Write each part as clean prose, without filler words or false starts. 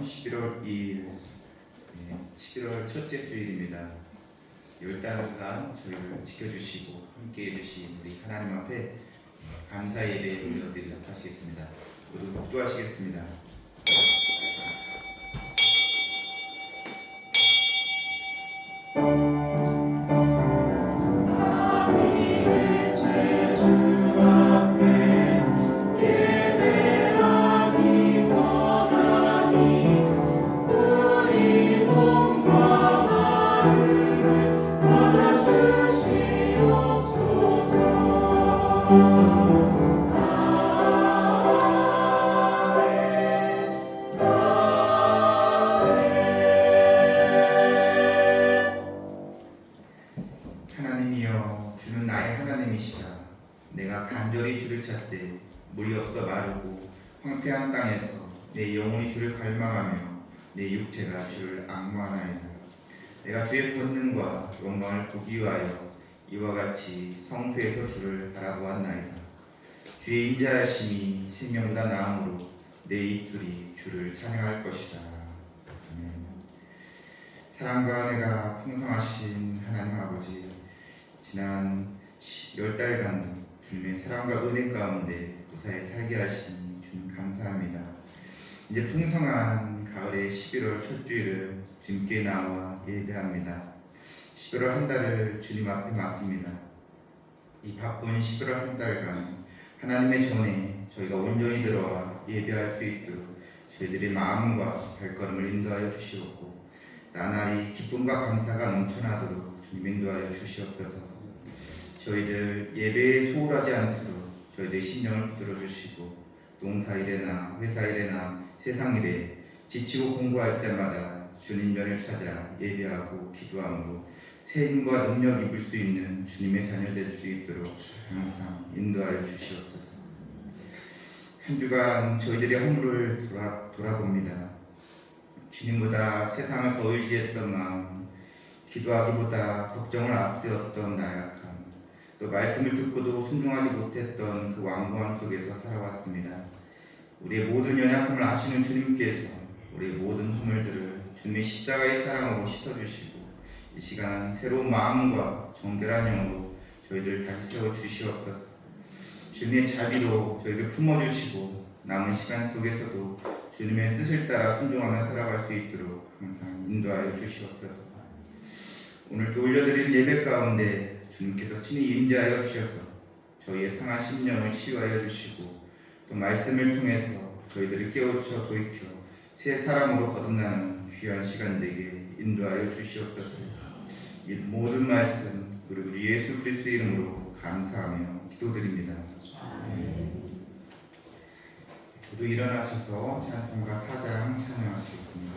11월 2일 11월 첫째 주일입니다. 열 달간 저희를 지켜주시고 함께해 주신 우리 하나님 앞에 감사 예배 올려드리도록 하시겠습니다. 모두 복도하시겠습니다. 하나님이여, 주는 나의 하나님이시라. 내가 간절히 주를 찾되 물이 없어 마르고 황폐한 땅에서 내 영혼이 주를 갈망하며 내 육체가 주를 앙망하나이다. 내가 주의 권능과 영광을 보기 위하여 이와 같이 성수에서 주를 바라보았나이다. 주의 인자하심이 생명보다 나음으로 내 입술이 주를 찬양할 것이다. 아멘. 사랑과 은혜가 풍성하신 하나님 아버지, 지난 10달간도 주님의 사랑과 은혜 가운데 무사히 살게 하시니 주님 감사합니다. 이제 풍성한 가을의 11월 첫 주일을 주님께 나와 예배합니다. 11월 한 달을 주님 앞에 맡깁니다. 이 바쁜 11월 한 달간 하나님의 전에 저희가 온전히 들어와 예배할 수 있도록 저희들의 마음과 발걸음을 인도하여 주시옵고, 나날이 기쁨과 감사가 넘쳐나도록 주님 인도하여 주시옵소서. 저희들 예배에 소홀하지 않도록 저희들 심령을 붙들어 주시고, 농사일에나 회사일에나 세상일에 지치고 공부할 때마다 주님 면을 찾아 예배하고 기도함으로 새 힘과 능력 입을 수 있는 주님의 자녀 될 수 있도록 항상 인도하여 주시옵소서. 한 주간 저희들의 허물을 돌아봅니다. 주님보다 세상을 더 의지했던 마음, 기도하기보다 걱정을 앞세웠던 나약함, 또 말씀을 듣고도 순종하지 못했던 그 완고함 속에서 살아왔습니다. 우리의 모든 연약함을 아시는 주님께서 우리의 모든 허물들을 주님의 십자가의 사랑으로 씻어주시고, 이 시간 새로운 마음과 정결한 영으로 저희들 다시 세워주시옵소서. 주님의 자비로 저희를 품어주시고, 남은 시간 속에서도 주님의 뜻을 따라 순종하며 살아갈 수 있도록 항상 인도하여 주시옵소서. 오늘도 올려드리는 예배 가운데 주님께서 친히 임재하여 주셔서 저희의 상한 심령을 치유하여 주시고, 또 말씀을 통해서 저희들을 깨우쳐 돌이켜 새 사람으로 거듭나는 귀한 시간 되게 인도하여 주시옵소서. 이 모든 말씀 그리고 우리 예수 그리스도 이름으로 감사하며 기도드립니다. 모두 일어나셔서 찬송가 4장 찬양하시겠습니다.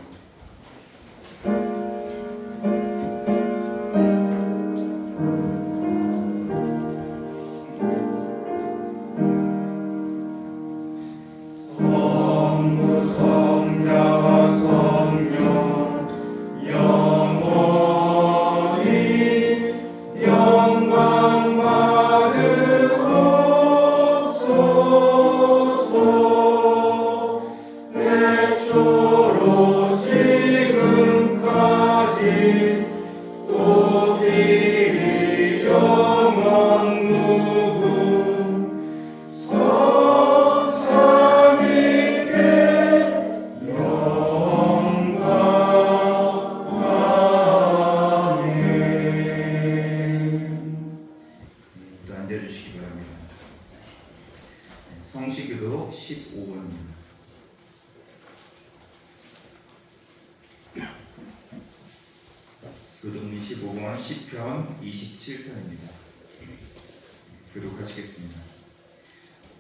성시기도 15번입니다. 교독민 15번 시편 27편입니다. 교독하시겠습니다.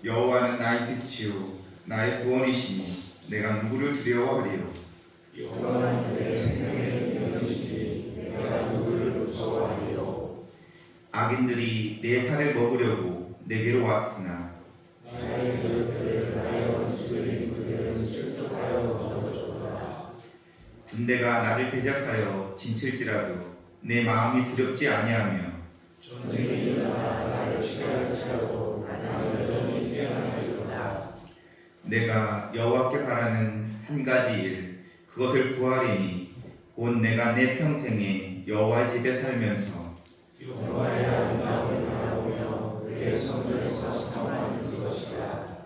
여호와는 나의 빛이요 나의 구원이시니 내가 누구를 두려워하리요. 여호와는 내 생명의 영이시니 내가 누구를 무서워하리요. 악인들이 내 살을 먹으려고 내게로 왔으나 나의 그릇들 나의 원수들이 그들은 실족하여 넘어졌도다. 군대가 나를 대적하여 진칠지라도 내 마음이 두렵지 아니하며 전쟁이 일어나 나를 치갈지라도 나는 여전히 태어나리로다. 내가 여호와께 바라는 한 가지 일 그것을 구하리니 곧 내가 내 평생에 여호와 집에 살면서 여호와의 아름다움을 바라보며 그의 성전에서 사모하는 그것이라.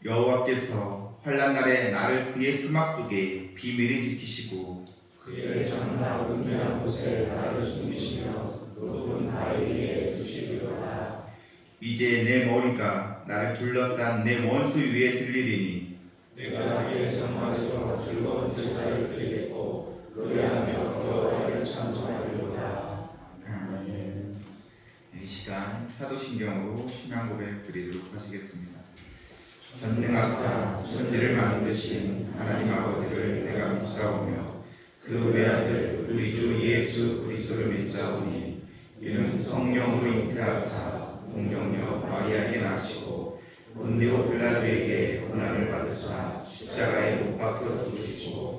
여호와께서 환난 날에 나를 그의 주막 속에 비밀히 지키시고 그의 장막 은밀한 곳에 나를 숨기시며 높은 바위 위에 두시리로다. 이제 내 머리가 나를 둘러싼 내 원수 위에 들리리니 내가 그의 장막에서 즐거운 제사를 드리겠고 노래하며 여호와를 찬송하리로다. 아멘. 이 시간 사도신경으로 신앙 고백 드리도록 하시겠습니다. 전능하사 천지를 만드신 하나님 아버지를 내가 믿사오며 그 외아들 우리 주 예수 그리스도를 믿사오니 이는 성령으로 잉태하사 공정녀 마리아에게 낳으시고 본디오 빌라도에게 고난을 받으사 십자가에 못 박혀 죽으시고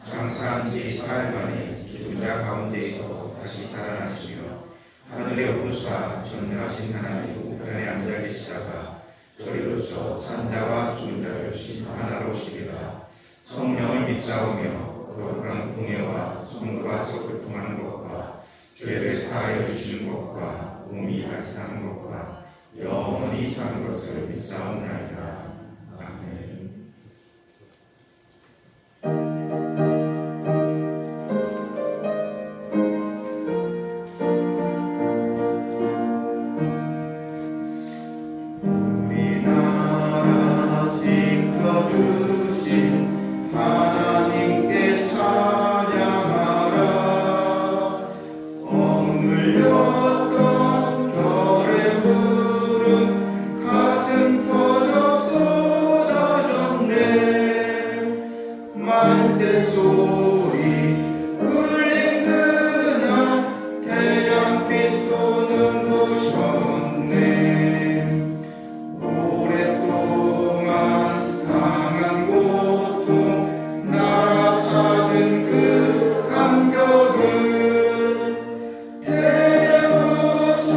장사한 지 사흘 만에 죽은 자 가운데에서 다시 살아나시며 하늘에 오르사 전능하신 하나님 우편에 앉아 계시다가 저리로서 산자와 죽은 자를 심판하러 오시리라. 성령을 믿사오며 거룩한 공예와 성과 속을 통하는 것과 죄를 사하여 주시는 것과 몸이 다시 사는 것과 영원히 사는 것을 믿사옵나이다. 아멘. 우리나라 지켜주신 하나님께 찬양하라. 억눌렸던 별의 구름 가슴 터져 쏟아졌네. 만세 소리 울린 그날 태양빛도 눈부셨네. 오랫동안 당한 고통 나라 찾은 그 감격은 대대우소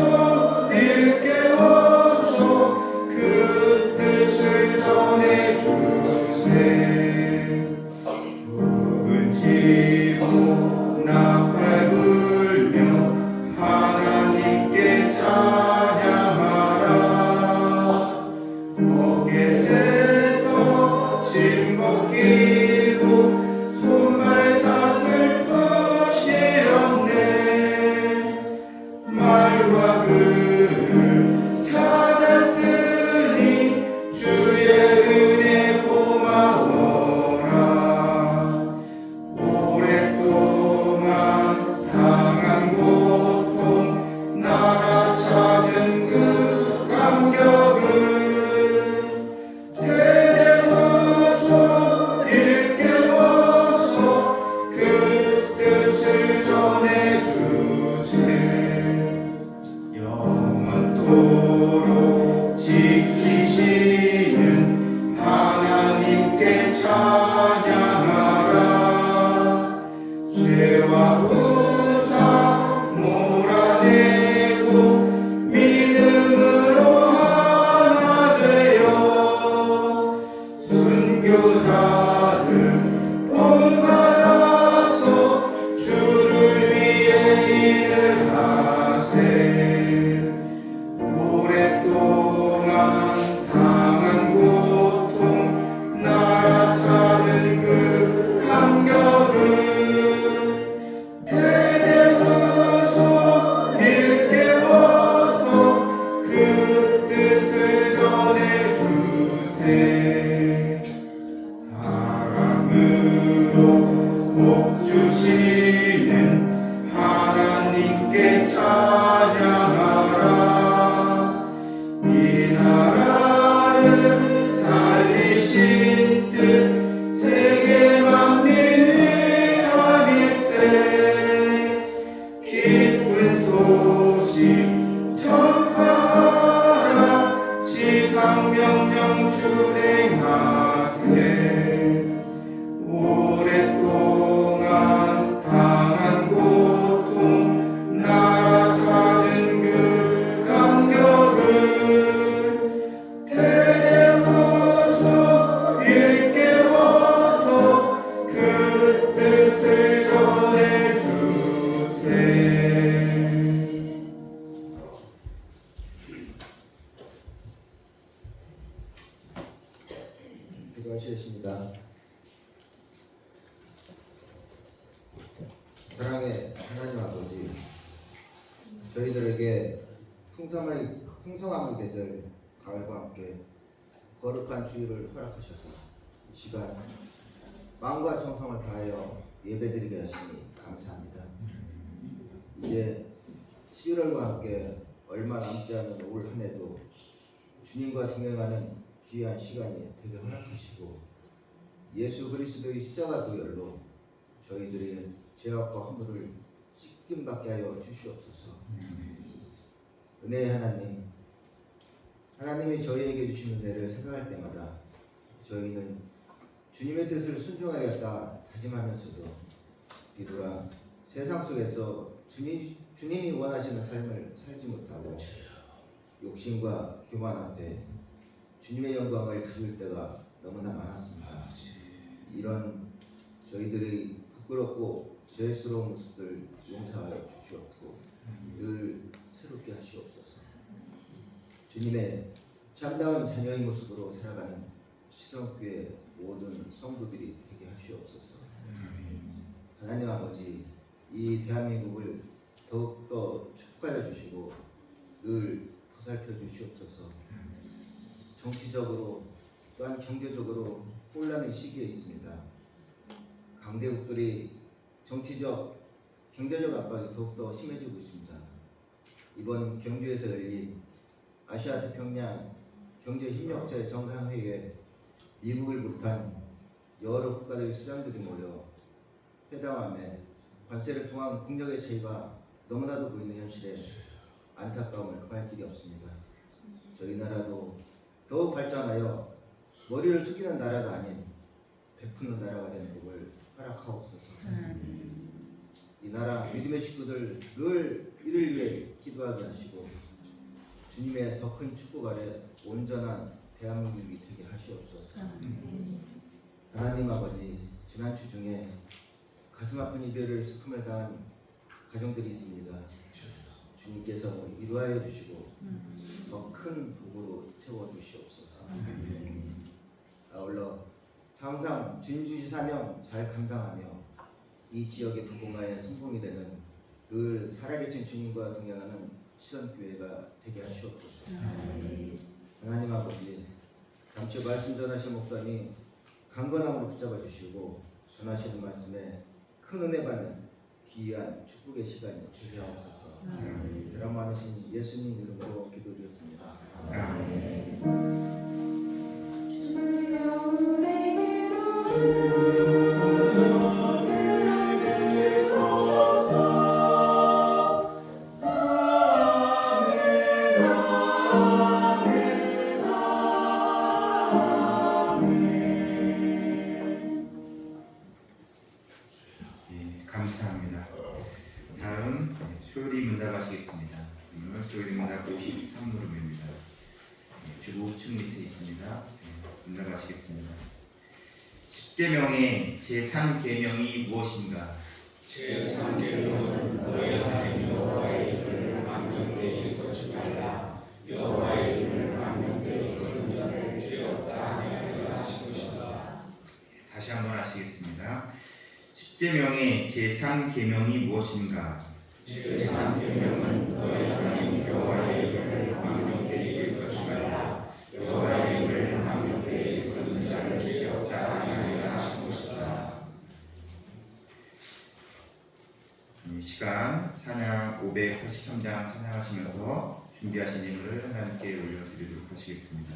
일깨워서 그 뜻을 전해주세. 북을 치고 나팔 불며 하나님께 찬양하라. 어깨에서 짐 벗기고 손발사슬 푸시었네. 말과 글을 찾았으니 주의 은혜 고마워라. 오랫동안 당한 고통 나라 찾은 그 감격은 대대우소 일깨워서 그 뜻을 전해주세. 영원토록 지키시는 하나님께 찬양하라. 죄와 우상 몰아내고 믿음으로 하나 되어 순교자들 본받아서 주를 위해 일을 하세. 오랫동안 당한 고통 나라 찾은 그 감격은 대대우소 일깨워서 그 뜻을 전해주세. 사랑으로 복 주시는 하나님께 찬양하라. 이 나라를 살리신 뜻 세계 만민 위함일세. 기쁜 소식 전파하라. 지상명령 준행하세. 오랫동안 뜻을 전해주세. 기도하시겠습니다. 사랑의 하나님 아버지, 저희들에게 풍성함을 계절 가을과 함께 거룩한 주일을 허락하셔서 이 시간 마음과 정성을 다하여 예배드리게 하시니 감사합니다. 이제 11월과 함께 얼마 남지 않은 올 한 해도 주님과 동행하는 귀한 시간이 되게 허락하시고 예수 그리스도의 십자가 도열로 저희들의 죄악과 허물을 씻김 받게 하여 주시옵소서. 은혜의 하나님, 하나님이 저희에게 주시는 은혜를 생각할 때마다 저희는 주님의 뜻을 순종하겠다 다짐하면서도 뒤돌아 세상 속에서 주님이 원하시는 삶을 살지 못하고 욕심과 교만 앞에 주님의 영광을 가질 때가 너무나 많았습니다. 이런 저희들의 부끄럽고 죄스러운 모습들 용서하여 주시옵고 늘 새롭게 하시옵소서. 주님의 참다운 자녀의 모습으로 살아가는 시성교회 모든 성도들이 되게 하시옵소서. 하나님 아버지, 이 대한민국을 더욱더 축복하여 주시고 늘 보살펴 주시옵소서. 정치적으로 또한 경제적으로 혼란의 시기에 있습니다. 강대국들이 정치적, 경제적 압박이 더욱더 심해지고 있습니다. 이번 경주에서 열린 아시아 태평양 경제협력체 정상회의에 미국을 비롯한 여러 국가들의 수장들이 모여 회담하며 관세를 통한 국력의 차이가 너무나도 보이는 현실에 안타까움을 금할 길이 없습니다. 저희 나라도 더욱 발전하여 머리를 숙이는 나라가 아닌 베푸는 나라가 되는 법을 허락하옵소서. 이 나라 믿음의 식구들 늘 이를 위해 기도하게 하시고 주님의 더 큰 축복 아래 온전한 대한민국이 되게 하시옵소서. 하나님 아버지, 지난 주 중에 가슴 아픈 이별을 슬픔을 당한 가정들이 있습니다. 주님께서 위로하여 주시고 더 큰 복으로 채워 주시옵소서. 아울러 항상 주님 주신 사명 잘 감당하며 이 지역의 부흥화에 성공이 되는 늘 살아계신 주님과 동행하는 시선교회가 되게 하시옵소서. 하나님 아버지, 잠시 말씀 전하신 목사님 강건함으로 붙잡아 주시고 전하시는 말씀에 큰 은혜 받는 귀한 축복의 시간이 주시옵소서. 사랑 많으신 예수님 이름으로 기도드렸습니다. 감사합니다. 다음 소율이 문답하시겠습니다. 오늘 소율이 문답 53무릎입니다. 주로 우측 밑에 있습니다. 문답하시겠습니다. 10계명의 제3계명이 무엇인가? 제3계명은 너의 하나님 여호와의 이름을 망령되이 거치 말라. 여호와의 이름을 망령되이 거는 자를 죄 없다 하느니라 하신 것이다. 다시 한번 하시겠습니다. 10계명의 제3계명이 무엇인가? 제3계명은 너의 하나님 여호와의 이름을 망령되이 거치 말라. 여호와의 이름을 망령되이 거는 자를 죄 없다 하느니라 하신 것이다. 이 시간 찬양 583장 찬양하시면서 준비하신 예물을 하나님께 올려드리도록 하시겠습니다.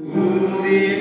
우리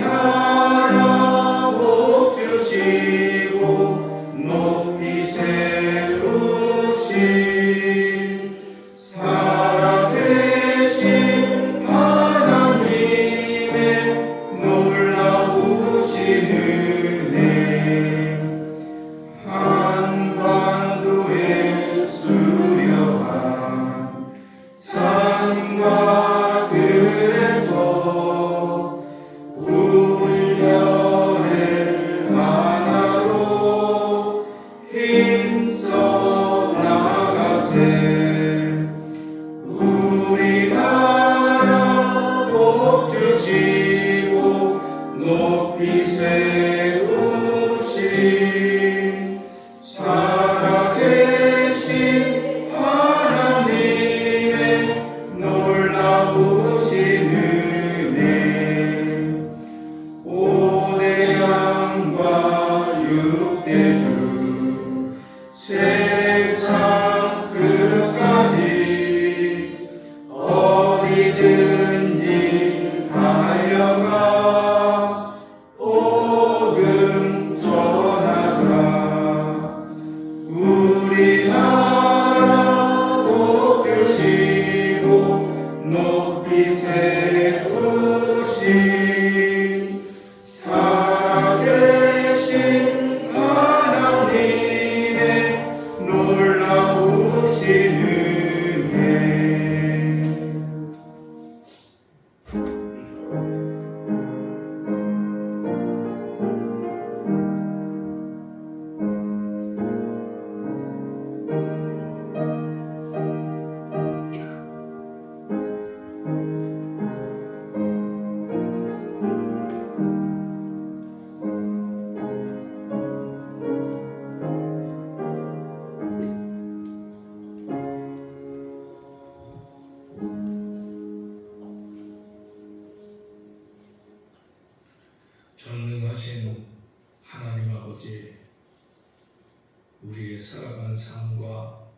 우리의 살아가는 삶과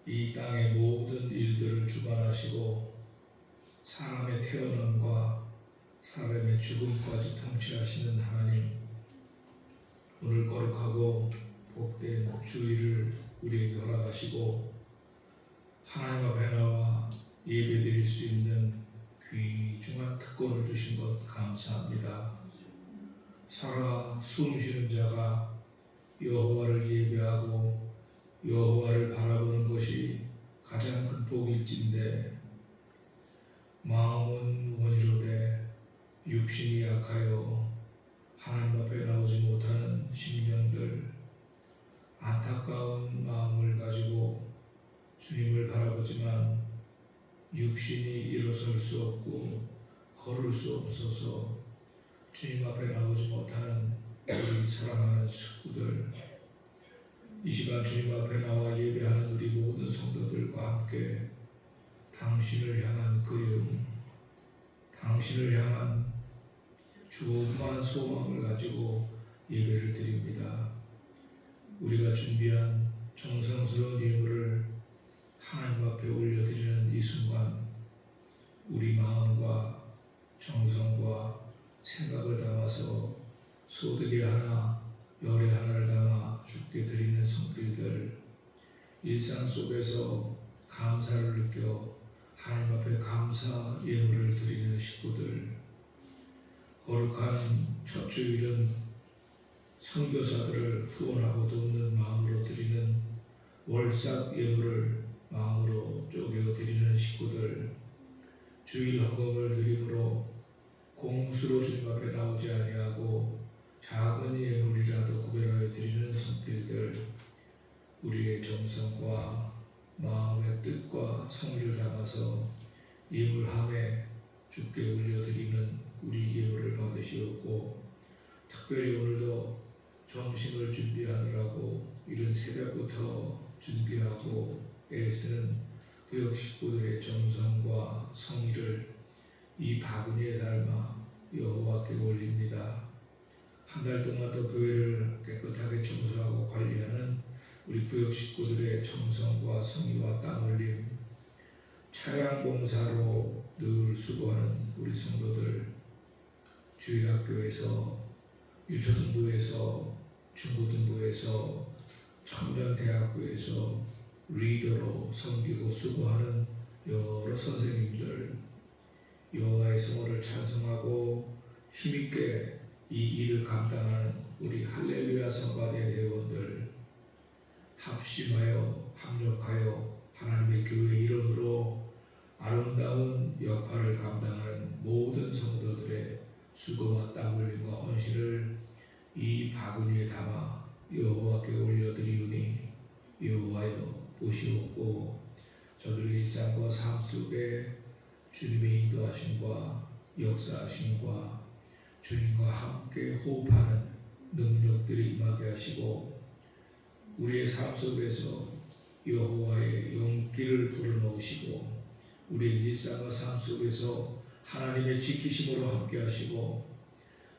이 땅의 모든 일들을 주관하시고 사람의 태어남과 사람의 죽음까지 통치하시는 하나님, 오늘 거룩하고 복된 주일을 우리에게 허락하시고 하나님 앞에 나와 예배드릴 수 있는 귀중한 특권을 주신 것 감사합니다. 살아 숨쉬는 자가 여호와를 예배하고 여호와를 바라보는 것이 가장 큰 복일진데 마음은 원이로되 육신이 약하여 하나님 앞에 나오지 못하는 심령들, 안타까운 마음을 가지고 주님을 바라보지만 육신이 일어설 수 없고 걸을 수 없어서 주님 앞에 나오지 못하는 우리 사랑하는 식구들, 이 시간 주님 앞에 나와 예배하는 우리 모든 성도들과 함께 당신을 향한 그리움, 당신을 향한 조그만 소망을 가지고 예배를 드립니다. 우리가 준비한 정성스러운 예물을 하나님 앞에 올려드리는 이 순간 우리 마음과 정성과 생각을 담아서 소득에 하나 열에 하나를 담아 주께 드리는 성필들, 일상 속에서 감사를 느껴 하나님 앞에 감사 예물을 드리는 식구들, 거룩한 첫 주일은 선교사들을 후원하고 돕는 마음으로 드리는 월삭 예물을 마음으로 쪼개어 드리는 식구들, 주일 헌금을 드림으로 공수로 주님 앞에 나오지 아니하고 작은 예물이라도 구별하여 드리는 성필들, 우리의 정성과 마음의 뜻과 성의를 담아서 예물함에 주께 올려드리는 우리 예물을 받으시옵고, 특별히 오늘도 점심을 준비하느라고 이른 새벽부터 준비하고 애쓰는 구역 식구들의 정성과 성의를 이 바구니에 담아 여호와께 올립니다. 한 달 동안 더 교회를 깨끗하게 청소하고 관리하는 우리 구역 식구들의 정성과 성의와 땀 흘림, 차량 봉사로 늘 수고하는 우리 성도들, 주일학교에서, 유초등부에서, 중고등부에서, 청년대학교에서 리더로 섬기고 수고하는 여러 선생님들, 여호와의 성호를 찬송하고 힘있게 이 일을 감당하는 우리 할렐루야 성가대 대원들, 합심하여 합력하여 하나님의 교회 이름으로 아름다운 역할을 감당하는 모든 성도들의 수고와 땀 흘림과 헌신을 이 바구니에 담아 여호와께 올려드리오니 여호와여 보시옵고, 저들의 일상과 삶 속에 주님의 인도하심과 역사하심과 주님과 함께 호흡하는 능력들이 임하게 하시고, 우리의 삶 속에서 여호와의 용기를 불어넣으시고, 우리의 일상과 삶 속에서 하나님의 지키심으로 함께 하시고,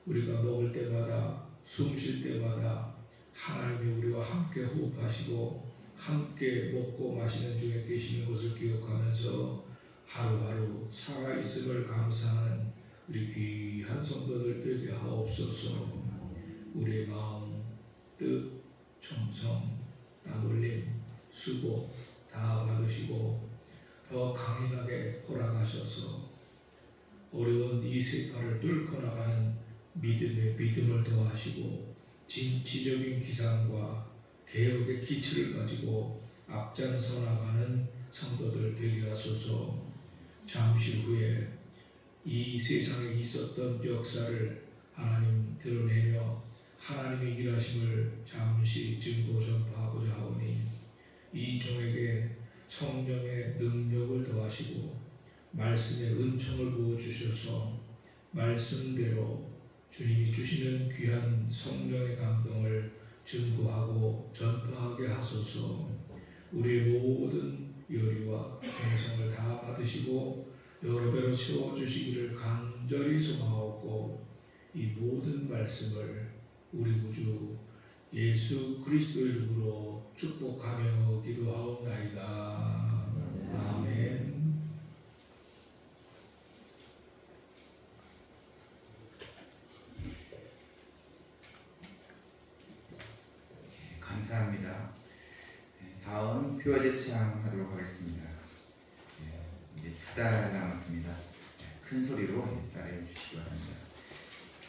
우리가 먹을 때마다 숨 쉴 때마다 하나님이 우리와 함께 호흡하시고 함께 먹고 마시는 중에 계시는 것을 기억하면서 하루하루 살아있음을 감사하는 우리 귀한 성도들 되게 하옵소서. 우리의 마음, 뜻, 정성, 땀 흘림, 수고 다 받으시고 더 강인하게 허락하셔서 어려운 이 세파를 뚫고 나가는 믿음을 더하시고 진취적인 기상과 개혁의 기초를 가지고 앞장서 나가는 성도들 되게 하소서. 잠시 후에 이 세상에 있었던 역사를 하나님 드러내며 하나님의 일하심을 잠시 증거 전파하고자 하오니, 이 종에게 성령의 능력을 더하시고 말씀의 은총을 부어주셔서 말씀대로 주님이 주시는 귀한 성령의 감동을 증거하고 전파하게 하소서. 우리의 모든 열의와 정성을 다 받으시고 여러 배로 채워주시기를 간절히 소망하옵고, 이 모든 말씀을 우리 구주 예수 그리스도 이름으로 축복하며 기도하옵나이다. 아멘. 감사합니다. 다음 표어제 체험하도록 하겠습니다. 이제 2달 남았습니다. 큰 소리로 따라해 주시기 바랍니다.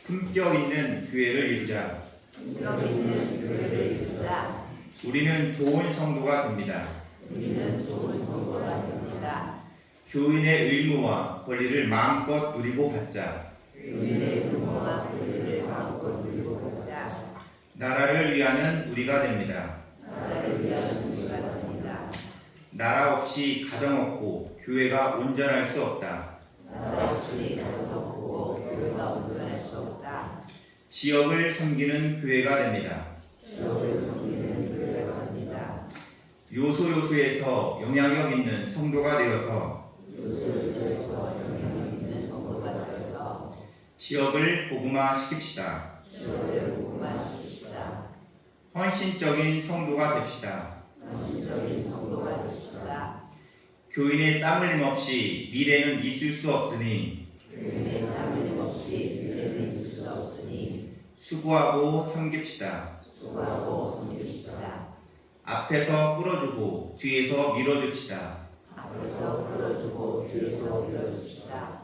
품격 있는 교회를 이루자. 품격 있는 교회를 이루자. 우리는 좋은 성도가 됩니다. 우리는 좋은 성도가 됩니다. 교인의 의무와 권리를 마음껏 누리고 받자. 교인의 의무와 권리를 마음껏 누리고 받자. 나라를 위하는 우리가 됩니다. 나라를 위하는 우리가 됩니다. 나라 없이 가정 없고 교회가 온전할 수 없다. 나라 없이 가정 없고 교회가 온전할 수 없다. 지역을 섬기는 교회가 됩니다. 지역을 섬기는 교회가 됩니다. 요소요소에서 영향력 있는 성도가 되어서 요소요소에서 영향력 있는 성도가 되어서 지역을 복음화 시킵시다. 지역을 복음화시킵시다. 헌신적인 성도가 됩시다. 헌신적인 성도가 됩시다. 교인의 땀 흘림 없이 미래는 있을 수 없으니 교인의 땀 흘림 없이 미래는 있을 수 없으니 수고하고 섬깁시다. 수고하고 섬깁시다. 앞에서 끌어주고 뒤에서 밀어줍시다. 앞에서 끌어주고 뒤에서 밀어줍시다.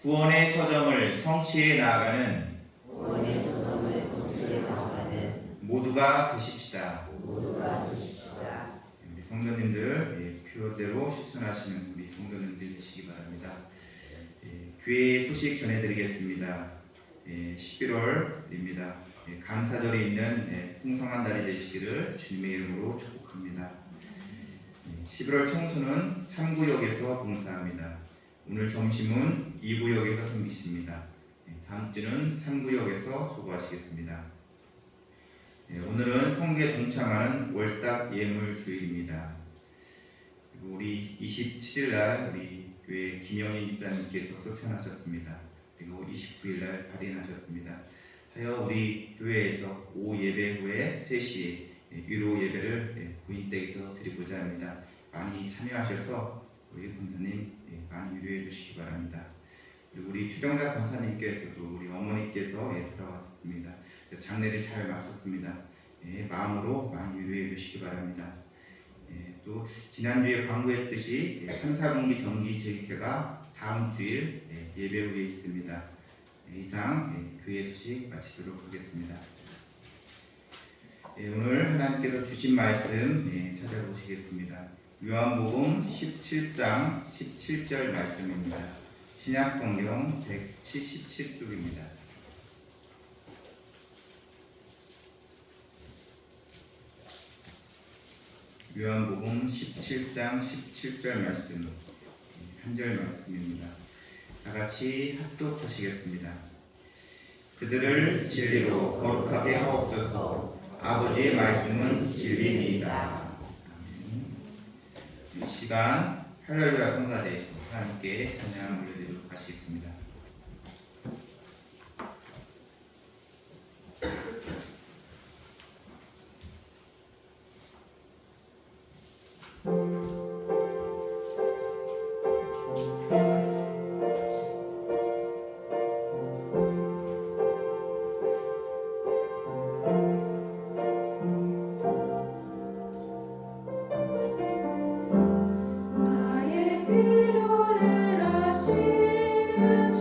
구원의 서점을 성취해 나아가는 구원의 서점을 성취해 나가는 모두가 되십시다. 모두가 되십시다. 우리 성도님들 표대로 실천하시는 우리 성도님들 되시기 바랍니다. 교회 소식 전해드리겠습니다. 11월입니다. 감사절이 있는 풍성한 달이 되시기를 주님의 이름으로 축복합니다. 11월 청소는 3구역에서 봉사합니다. 오늘 점심은 2구역에서 섬기십니다. 다음 주는 3구역에서 수고하시겠습니다. 오늘은 성교에 동참하는 월삭 예물 주일입니다. 그리고 우리 27일 날 우리 교회 김영인 집사님께서 소천하셨습니다. 그리고 29일 날 발인하셨습니다. 하여 우리 교회에서 오후 예배 후에 3시에 위로 예배를 구인댁에서 드리고자 합니다. 많이 참여하셔서 우리 권사님 많이 위로해 주시기 바랍니다. 그리고 우리 최정자 권사님께서도 우리 어머니께서 돌아왔습니다. 장례를 잘 마쳤습니다. 마음으로 많이 위로해 주시기 바랍니다. 또 지난주에 광고했듯이 3, 4분기 정기 재개회가 다음 주일 예배 후에 있습니다. 이상 교회 소식 마치도록 하겠습니다. 오늘 하나님께서 주신 말씀 찾아보시겠습니다. 요한복음 17장 17절 말씀입니다. 신약성경 177쪽입니다. 요한복음 17장 17절 말씀 한 절 말씀입니다. 다같이 합독하시겠습니다. 그들을 진리로 거룩하게 하옵소서. 아버지의 말씀은 진리니이다. 이 시간 할렐루야 성가대에서 하나님께 찬양 올려드리도록 하시겠습니다. 나의 위로를 하시는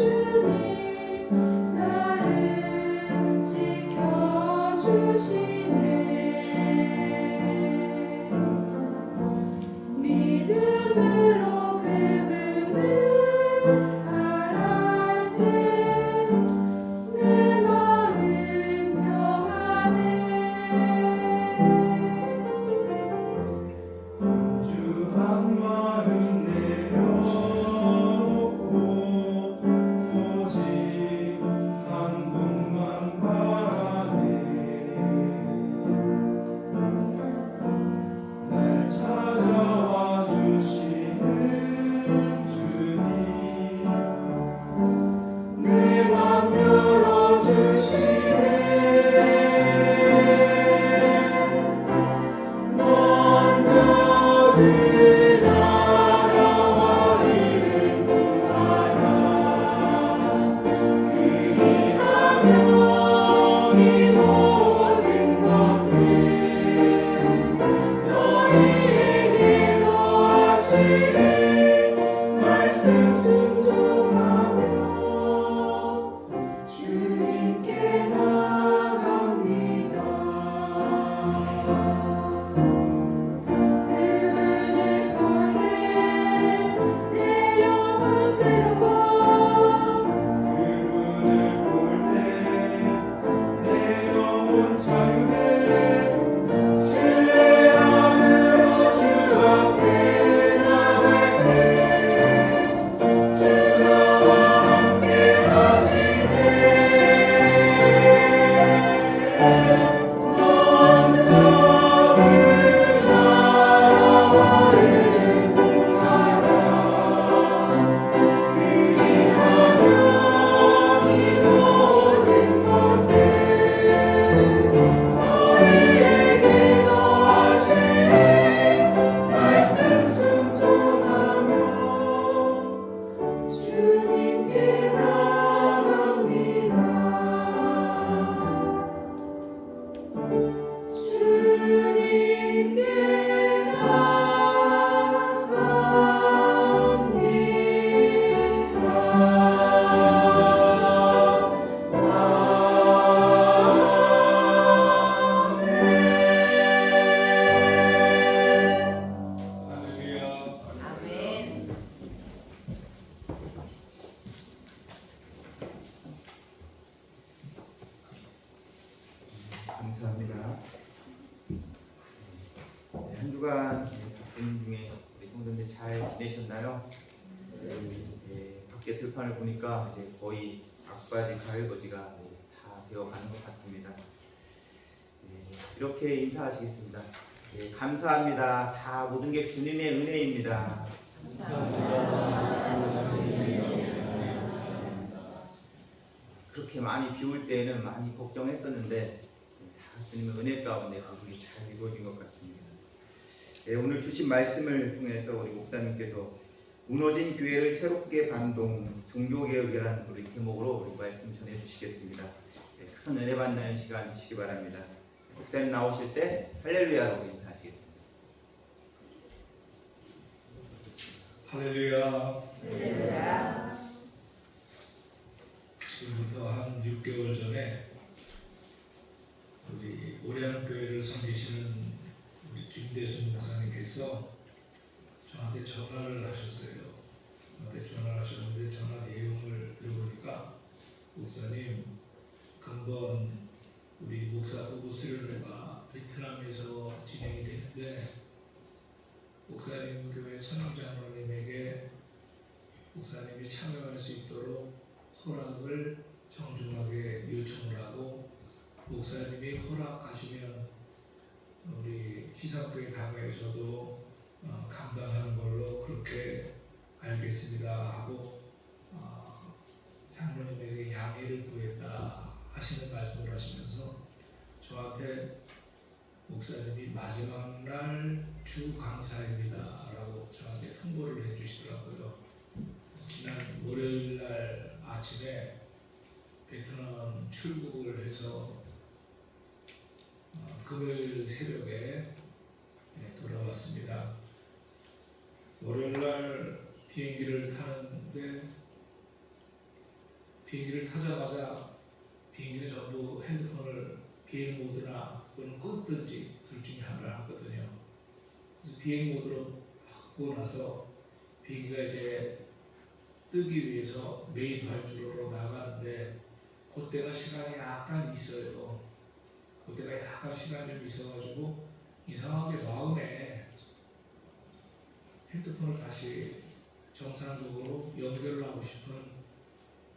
주간 바쁜 중에 우리 성도님들 잘 지내셨나요? 밖에 들판을 보니까 이제 거의 앞바지 가을거지가 다 되어가는 것 같습니다. 이렇게 인사하시겠습니다. 감사합니다. 다 모든 게 주님의 은혜입니다. 그렇게 많이 비올 때에는 많이 걱정했었는데 다 주님의 은혜 가운데 모든 게 잘 이루어진 것 같습니다. 오늘 주신 말씀을 통해서 우리 목사님께서 무너진 교회를 새롭게 반동 종교개혁이라는 우리 제목으로 우리 말씀 전해주시겠습니다. 큰 은혜 받는 시간 되시기 바랍니다. 목사님 나오실 때 할렐루야로 인사하시겠습니다. 할렐루야. 할렐루야. 지금부터 한 6개월 전에 우리 오량교회를 섬기시는 우리 김대순 목사님께서 저한테 전화를 하셨어요. 저한테 전화를 하셨는데 전화 내용을 들어보니까 목사님, 금번 우리 목사 부부 수련회가 베트남에서 진행이 되는데 목사님 교회 선임장로님에게 목사님이 참여할 수 있도록 허락을 정중하게 요청을 하고 목사님이 허락하시면 우리 희성교회 당회에서도 감당하는 걸로 그렇게 알겠습니다 하고 장로님에게 양해를 구했다 하시는 말씀을 하시면서 저한테 목사님이 마지막 날 주 강사입니다 라고 저한테 통보를 해주시더라고요. 지난 월요일 날 아침에 베트남 출국을 해서 금요일 새벽에 돌아왔습니다. 월요일 날 비행기를 타는데 비행기를 타자마자 비행기는 전부 핸드폰을 비행 모드나 또는 끄든지 둘 중에 하나를 하거든요. 그래서 비행 모드로 바꾸고 나서 비행기가 이제 뜨기 위해서 메인 활주로로 나가는데 그때가 시간이 약간 있어요. 그때가 약간 시간이 좀 있어가지고 이상하게 마음에 핸드폰을 다시 정상적으로 연결을 하고 싶은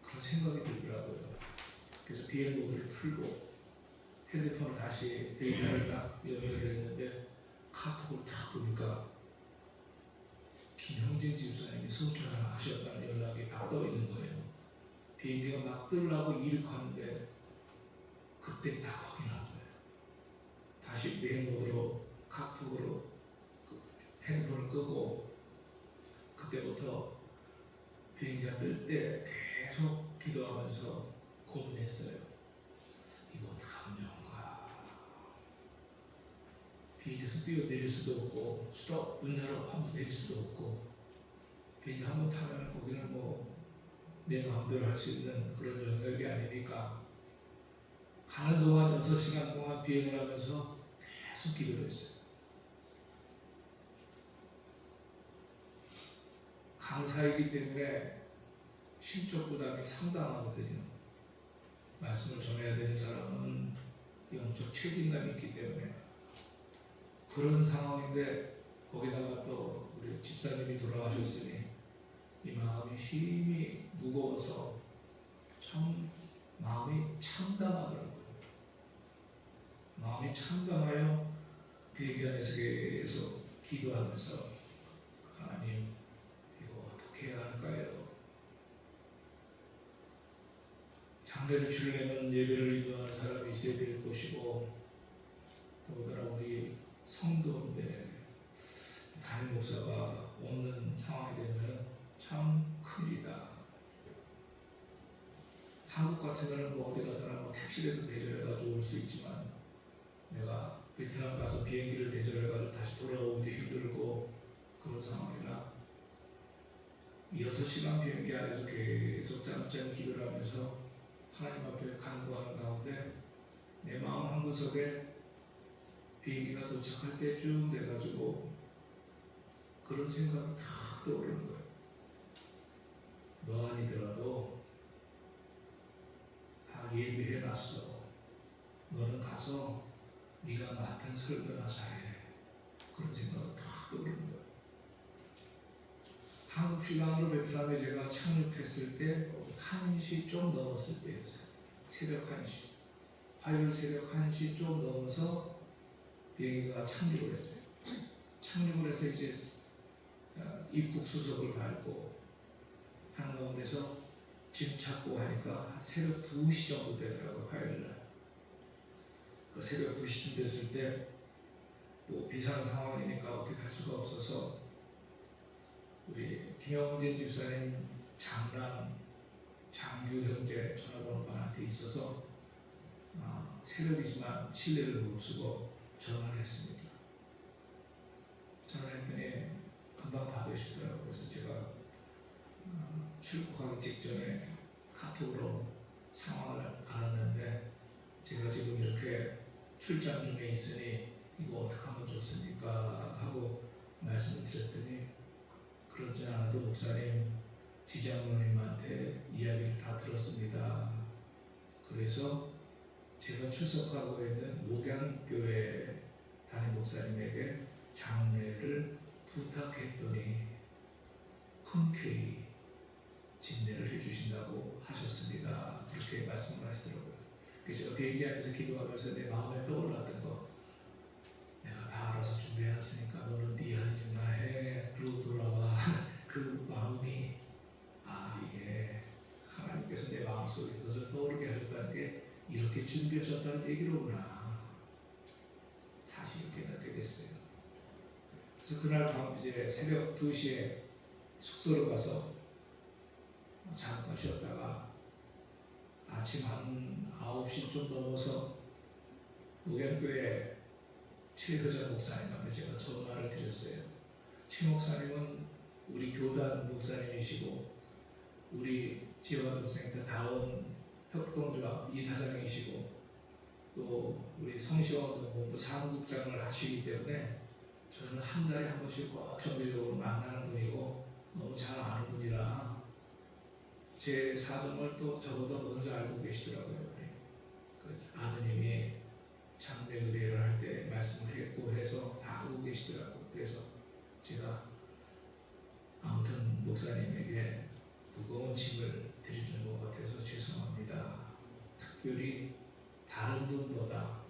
그런 생각이 들더라고요. 그래서 비행 모드를 풀고 핸드폰을 다시 데이터를 딱 연결을 했는데 카톡을 딱 보니까 김형진 집사님이 소천하셨다는 연락이 다 떠 있는 거예요. 비행기가 막 뜨려고 이륙하는데 그때 딱 확인한 거예요. 다시 비행 모드로 카톡으로 핸드폰을 끄고 그때부터 비행기가 뜰 때 계속 기도하면서 고민했어요. 이거 어떻게 하면 좋은가? 비행기에서 뛰어내릴 수도 없고 스톱 문 열어 하면서 내릴 수도 없고 비행기 한번 타면 거기는 뭐 내 마음대로 할 수 있는 그런 영역이 아니니까 가는 동안 6시간 동안 비행을 하면서 계속 기도를 했어요. 강사이기 때문에 심적 부담이 상당하거든요. 말씀을 전해야 되는 사람은 영적 책임감이 있기 때문에 그런 상황인데 거기다가 또 우리 집사님이 돌아가셨으니 이 마음이 심히 무거워서 참 마음이 참담하더라고요. 마음이 참담하여 비행기 안에서 계속 기도하면서 하나님 이거 어떻게 해야 할까요? 장례를 치르려면 예배를 인도하는 사람이 있어야 될 것이고 더군다나 우리 성도인데 담임 목사가 없는 상황이 되면 참 큰일이다. 한국 같으면 뭐 어디 가서나 뭐 택시라도 대절해가지고 올 수 있지만 내가 베트남 가서 비행기를 대절해가지고 다시 돌아오기도 힘들고 그런 상황이라 6시간 비행기 안에서 계속 짬짬 기도를 하면서 하나님 앞에 간구하는 가운데 내 마음 한구석에 비행기가 도착할 때쯤 돼가지고 그런 생각이 탁 떠오르는 거예요. 너 아니더라도 다 예비해놨어. 너는 가서 네가 맡은 설교나 잘해. 그런 생각이 팍 떠오르는 거예요. 한국 시간으로 베트남에 제가 착륙했을 때 1시 좀 넘었을 때였어요. 새벽 1시. 화요일 새벽 1시 좀 넘어서 비행기가 착륙을 했어요. 착륙을 해서 이제 입국 수속을 밟고 하는 가운데서 짐 찾고 하니까 새벽 2시 정도 되더라고요. 화요일날. 그 새벽 2시쯤 됐을 때 또 비상 상황이니까 어떻게 할 수가 없어서 우리 김영진 집사님 장남 장규 형제 전화번호가 나한테 있어서 새벽이지만 실례를 무릅쓰고 전화를 했습니다. 전화했더니 금방 받으시더라고요. 그래서 제가 출국하기 직전에 카톡으로 상황을 알았는데 제가 지금 이렇게 출장 중에 있으니 이거 어떻게 하면 좋습니까? 하고 말씀을 드렸더니 그렇지 않아도 목사님 지장로님한테 이야기를 다 들었습니다. 그래서 제가 출석하고 있는 목양교회 담임 목사님에게 장례를 부탁했더니 흔쾌히 진례를 해주신다고 하셨습니다. 그렇게 말씀을 하시더라고요. 그래서 제가 비행기 안에서 기도하면서 내 마음에 떠올랐던 거, 내가 다 알아서 준비해놨으니까 너는 네 할 일이나 해. 그러고 돌아와. 그 마음이 이게 하나님께서 내 마음속에 그것을 떠오르게 하셨다는 게 이렇게 준비하셨다는 얘기로구나. 사실을 깨닫게 됐어요. 그래서 그날 밤 이제 새벽 2시에 숙소로 가서 잠깐 쉬었다가 아침 한 9시 좀 넘어서 목양교회 최효자 목사님한테 제가 전화를 드렸어요. 최 목사님은 우리 교단 목사님이시고 우리 지화동센터 다원 협동조합 이사장이시고 또 우리 성시원동본부 사무국장을 하시기 때문에 저는 한 달에 한 번씩 꼭 정기적으로 만나는 분이고 너무 잘 아는 분이라 제 사정을 또 저보다 먼저 알고 계시더라고요. 그 아드님이 장례 의례를 할 때 말씀을 했고 해서 다 알고 계시더라고요. 그래서 제가 아무튼 목사님에게 무거운 짐을 드리는 것 같아서 죄송합니다. 특별히 다른 분보다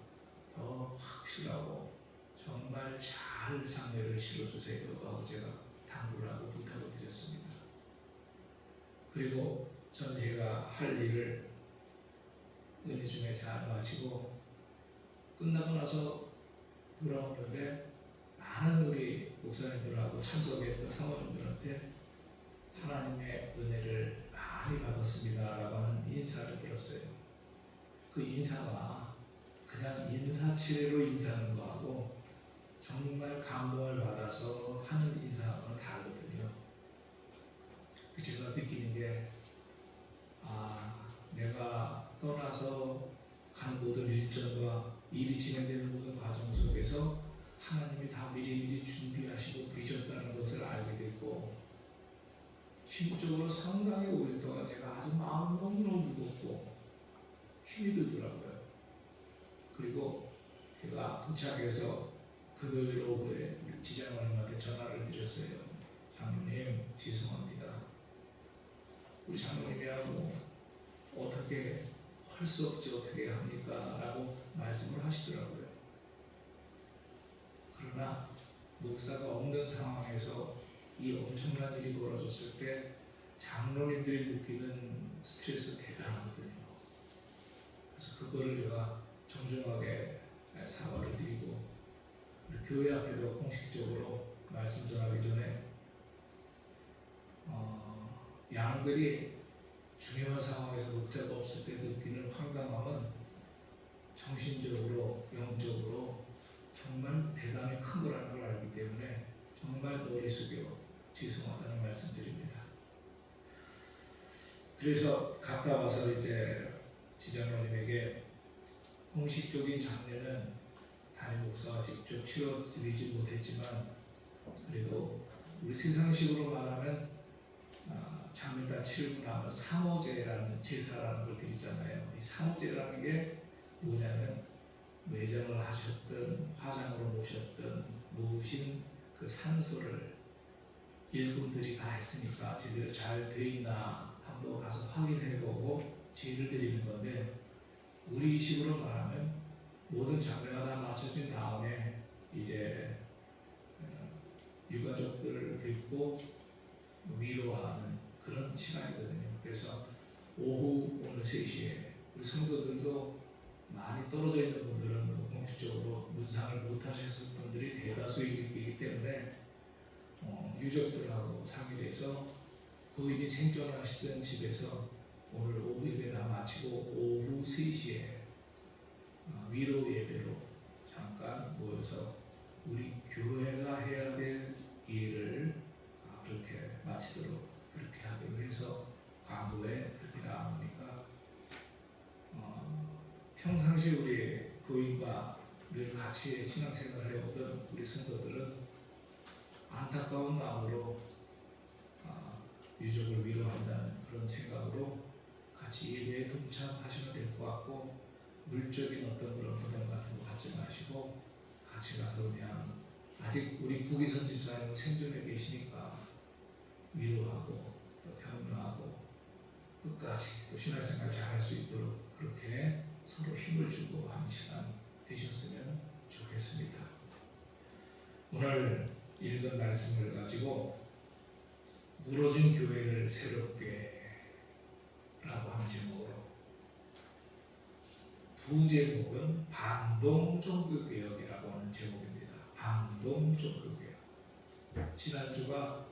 더 확실하고 정말 잘 장례를 치러주세요 하고 제가 당부를 하고 부탁을 드렸습니다. 그리고 전 제가 할 일을 은혜 중에 잘 마치고 끝나고 나서 돌아오는데 많은 우리 목사님들하고 참석했던 사모님들한테 하나님의 은혜를 많이 받았습니다라고 하는 인사를 들었어요. 그 인사가 그냥 인사치레로 인사하는 거하고 정말 감동을 받아서 하는 인사하고는 다르거든요. 제가 느끼는 게 내가 떠나서 간 모든 일정과 일이 진행되는 모든 과정 속에서 하나님이 다 미리미리 준비하시고 계셨다는 것을 알게 됐고 심적으로 상당히 오랫동안 제가 아주 마음이 너무너무 무겁고 힘이 들더라고요. 그리고 제가 도착해서 금요일 오후에 지장원님한테 전화를 드렸어요. 장로님 죄송합니다. 우리 장로님이야 어떻게 할 수 없지 어떻게 합니까? 라고 말씀을 하시더라고요. 그러나 목사가 없는 상황에서 이 엄청난 일이 벌어졌을 때 장로님들이 느끼는 스트레스 대단하거든요. 그래서 그거를 제가 정중하게 사과를 드리고 교회 앞에도 공식적으로 말씀 전하기 전에 양들이 중요한 상황에서 목자가 없을 때 느끼는 황당함은 정신적으로 영적으로 정말 대단히 큰 거라는 걸 알기 때문에 정말 머리 숙여 죄송하다는 말씀드립니다. 그래서 갔다 와서 이제 지장로님에게 공식적인 장례는 담임 목사가 직접 치러드리지 못했지만 그래도 우리 세상식으로 말하면 장례 다 치르고 나면 상호제라는 제사라는 걸 드리잖아요. 이 상호제라는 게 뭐냐면 매장을 하셨던 화장으로 모셨던 모으신 그 산소를 일꾼들이 다 했으니까 제대로 잘 돼 있나 한번 가서 확인해보고 제의를 드리는 건데, 우리 식으로 말하면 모든 장례가 다 마쳐진 다음에 이제 유가족들을 뵙고 위로하는 그런 시간이거든요. 그래서 오후 오늘 3시에 우리 성도들도 많이 떨어져 있는 분들은 공식적으로 문상을 못 하셨을 분들이 대다수이기 때문에 유족들하고 상의를 해서 고인이 생존하시던 집에서 오늘 오후 예배 다 마치고 오후 3시에 위로 예배로 잠깐 모여서 우리 교회가 해야 될 일을 그렇게 마치도록 그렇게 하기로 해서 광고에 그렇게 나오니까 평상시 우리 교인과 늘 같이 신앙생활을 해오던 우리 성도들은 안타까운 마음으로 유족을 위로한다는 그런 생각으로 같이 예배에 동참하시면 될 것 같고, 물적인 어떤 그런 부담 같은 거 갖지 마시고 같이 가서 그냥 아직 우리 국위선 집사님 생존해 계시니까 위로하고 또 격려하고 끝까지 또 신앙생활 잘할 수 있도록 그렇게 서로 힘을 주고 하는 시간 되셨으면 좋겠습니다. 오늘 읽은 말씀을 가지고 무너진 교회를 새롭게 라고 하는 제목으로, 부제목은 방동종교개혁이라고 하는 제목입니다. 방동종교개혁. 지난주가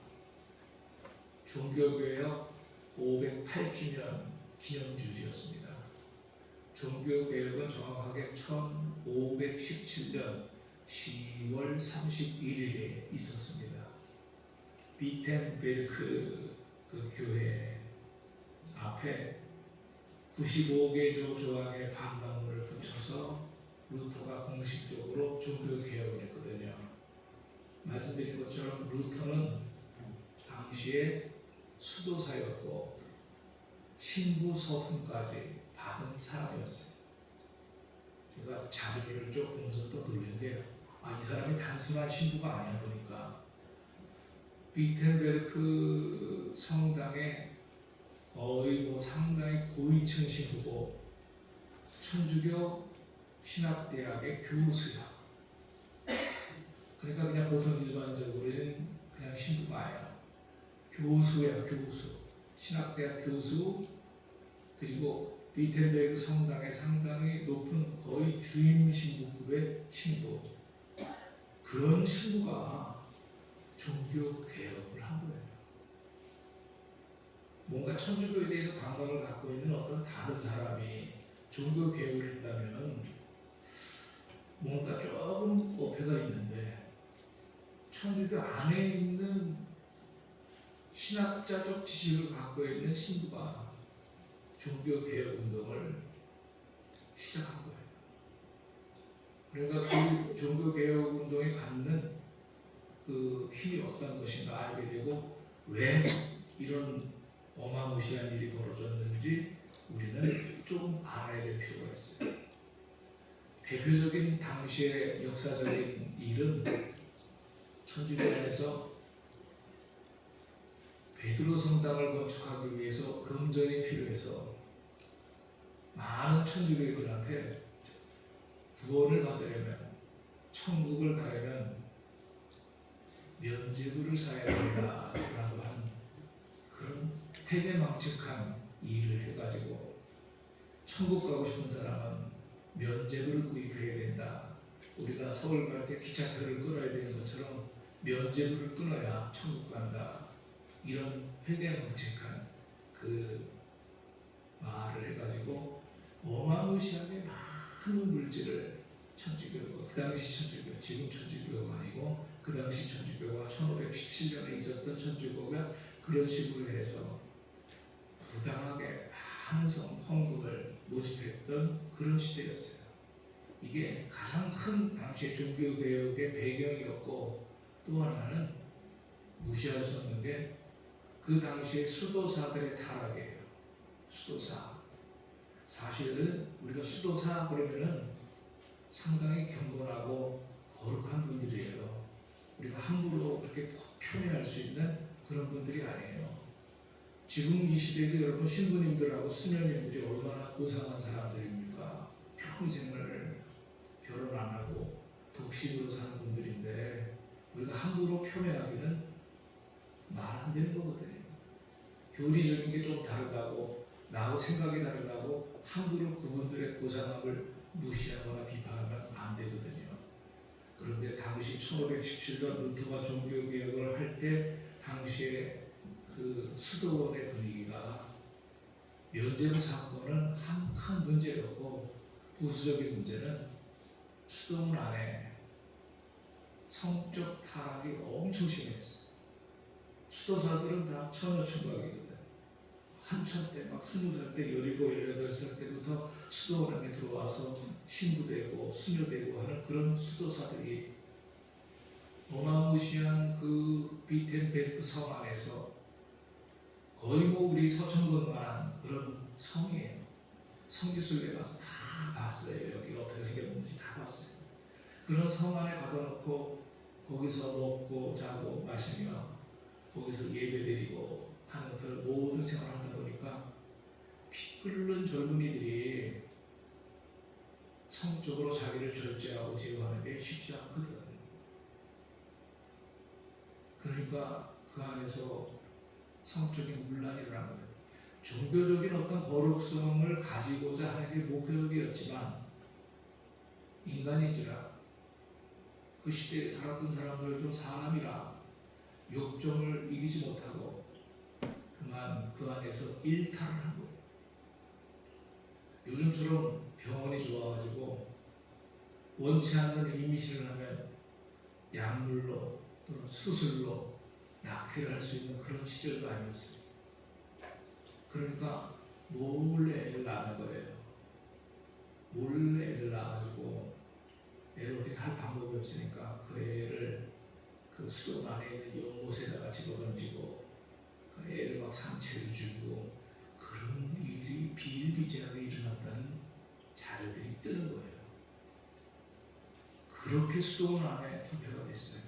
종교개혁 508주년 기념주일이었습니다. 종교개혁은 정확하게 1517년 10월 31일에 있었습니다. 비텐베르크 그 교회 앞에 95개조 조항의 반박문을 붙여서 루터가 공식적으로 종교개혁을 했거든요. 말씀드린 것처럼 루터는 당시에 수도사였고 신부 서훈까지 받은 사람이었어요. 제가 자료를 쭉 보면서 또 놀랐는데요. 이 사람이 단순한 신부가 아니야 보니까 비텐베르크 성당의 거의 상당히 고위층 신부고 천주교 신학대학의 교수야. 그러니까 그냥 보통 일반적으로는 그냥 신부가 아니야. 교수야, 교수. 신학대학 교수, 그리고 비텐베르크 성당의 상당히 높은 거의 주임 신부급의 신부. 그런 신부가 종교 개혁을 한 거예요. 뭔가 천주교에 대해서 감각을 갖고 있는 어떤 다른 사람이 종교 개혁을 했다면 뭔가 조금 어폐가 있는데, 천주교 안에 있는 신학자적 지식을 갖고 있는 신부가 종교 개혁 운동을 시작한 거예요. 그러니까 그 종교 개혁 운동이 갖는 그 힘이 어떤 것인가 알게 되고, 왜 이런 어마무시한 일이 벌어졌는지 우리는 좀 알아야 될 필요가 있어요. 대표적인 당시의 역사적인 일은 천주교 안에서 베드로 성당을 건축하기 위해서 금전이 필요해서 많은 천주교인들한테 구원을 받으려면, 천국을 가려면 면죄부를 사야 된다라고 하는 그런 회개망측한 일을 해가지고, 천국 가고 싶은 사람은 면죄부를 구입해야 된다. 우리가 서울 갈 때 기차표를 끊어야 되는 것처럼 면죄부를 끊어야 천국 간다. 이런 회개망측한 그 말을 해가지고 어마무시하게 많은 물질을 천주교가, 그 당시 천주교, 지금 천주교가 아니고 그 당시 천주교가 1517년에 있었던 천주교가 그런 식으로 해서 부당하게 많은 헌금을 모집했던 그런 시대였어요. 이게 가장 큰 당시의 종교개혁의 배경이었고, 또 하나는 무시할 수 없는 게 그 당시의 수도사들의 타락이에요. 수도사. 사실은 우리가 수도사 그러면은 상당히 경건하고 거룩한 분들이에요. 우리가 함부로 그렇게 표현할 수 있는 그런 분들이 아니에요. 지금 이 시대에도 여러분 신부님들하고 수녀님들이 얼마나 고상한 사람들입니까? 평생을 결혼 안 하고 독신으로 사는 분들인데 우리가 함부로 표현하기는 말 안 되는 거거든요. 교리적인 게 좀 다르다고 나하고 생각이 다르다고 함부로 그분들의 고상함을 무시하거나 비판하면 안 되거든요. 그런데 당시 1517년 루터가 종교개혁을 할 때 당시에 그 수도원의 분위기가 면죄부 사건은 한 큰 문제였고 부수적인 문제는 수도원 안에 성적 타락이 엄청 심했어요. 수도사들은 다 처녀총각이거든. 한참 때 막 20살 때 17, 18살 때부터 수도원에 들어와서 신부되고 수녀되고 하는 그런 수도사들이 어마무시한 그 비텐베르크 성 안에서 거의 뭐 우리 서천군만한 그런 성이에요. 성지순례 가서 다 봤어요. 여기 어떻게 생겼는지 다 봤어요. 그런 성 안에 가둬놓고 거기서 먹고 자고 마시며 거기서 예배드리고 하는 그런 모든 생활을 하다 보니까 피 끓는 젊은이들이 성적으로 자기를 절제하고 제어하는 게 쉽지 않거든. 그러니까 그 안에서 성적인 문란이 일어난 거예요. 종교적인 어떤 거룩성을 가지고자 하는 게 목적이었지만 인간이지라 그 시대에 살았던 사람들도 사람이라 욕정을 이기지 못하고 그만 그 안에서 일탈을 한 거예요. 요즘처럼 병원이 좋아가지고 원치 않는 임신을 하면 약물로 또는 수술로 낙태를 할 수 있는 그런 시절도 아니었어요. 그러니까 몰래 애를 낳는 거예요. 몰래 애를 낳아가지고 애를 어떻게 할 방법이 없으니까 그 애를 그 수도 안에 있는 연못에다가 집어던지고 그 애를 막 상처를 주고 그런 일이 비일비재하게 일어났다는 자료들이 뜨는 거예요. 그렇게 수도원 안에 부패가 됐어요.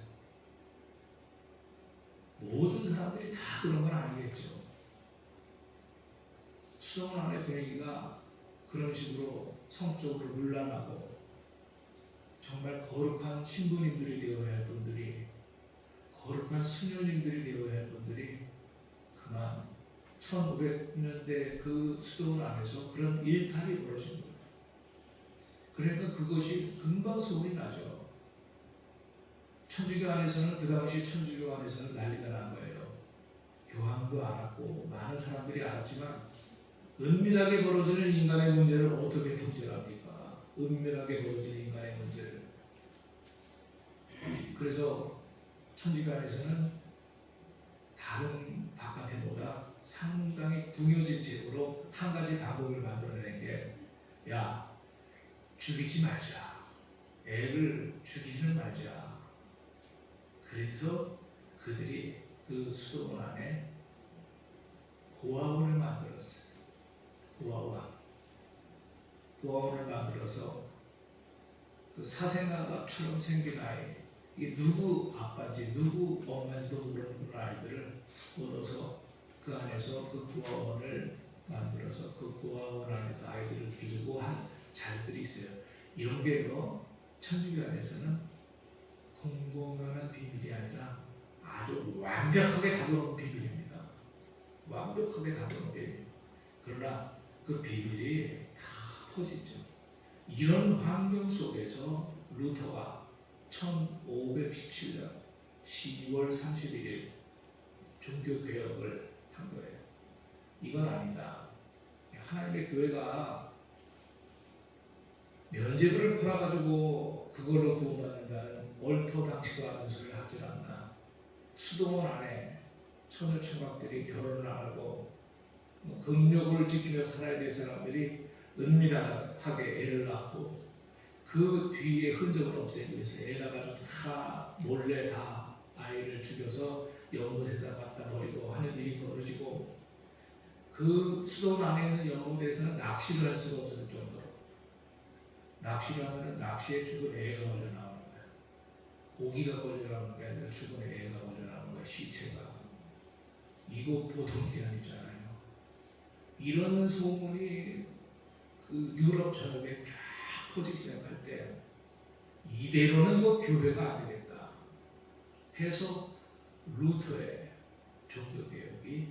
모든 사람들이 다 그런 건 아니겠죠. 수도원 안의 분위기가 그런 식으로 성적으로 문란하고 정말 거룩한 신부님들이 되어야 할 분들이 거룩한 수녀님들이 되어야 할 분들이 그만 1500년대 그 수도원 안에서 그런 일탈이 벌어진 거예요. 그러니까 그것이 금방 소문이 나죠. 천주교 안에서는 그 당시 천주교 안에서는 난리가 난 거예요. 교황도 알았고 많은 사람들이 알았지만 은밀하게 벌어지는 인간의 문제를 어떻게 통제합니까? 은밀하게 벌어지는 인간의 문제를. 그래서 천주교 안에서는 다른 바깥에보다 상당히 궁여지책으로 한 가지 방법을 만들어낸 게 야, 죽이지 말자. 애를 죽이지는 말자. 그래서 그들이 그 수도원 안에 고아원을 만들었어요. 고아원을 만들어서 그 사생아처럼 생긴 아이, 이게 누구 아빠인지 누구 엄마인지도 모르는 아이들을 얻어서 그 안에서 그 고아원을 만들어서 그 고아원 안에서 아이들을 기르고 한 자리들이 있어요. 이런 게요, 천주교 안에서는 공공연한 비밀이 아니라 아주 완벽하게 가둬놓은 비밀입니다. 완벽하게 가둬놓은 비밀. 그러나 그 비밀이 다 퍼지죠. 이런 환경 속에서 루터가 1517년 12월 31일 종교개혁을 한 거예요. 이건 아니다. 하나님의 교회가 면죄부를 풀어가지고 그걸로 구원받는다는 얼토당치도 않은 소리를 하질 않나. 수도원 안에 처녀총각들이 결혼을 안 하고 금욕을 지키며 살아야 될 사람들이 은밀하게 애를 낳고 그 뒤에 흔적을 없애기 위해서 애 낳아가지고 다 몰래 다 아이를 죽여서 연못에다 갖다 버리고 하는 일이 벌어지고 그 수도원 안에 있는 연못에서는 낚시를 할 수가 없을 정도로 납치를 하면 납치에 죽은 애가 걸려 나오는 거야. 고기가 걸려 나오는 게 아니라 죽은 애가 걸려 나오는 거야. 시체가. 이거 보통 게 아니잖아요. 이런 소문이 그 유럽 전역에 쫙 퍼지기 시작할 때 이대로는 이거 교회가 안 되겠다 해서 루터의 종교개혁이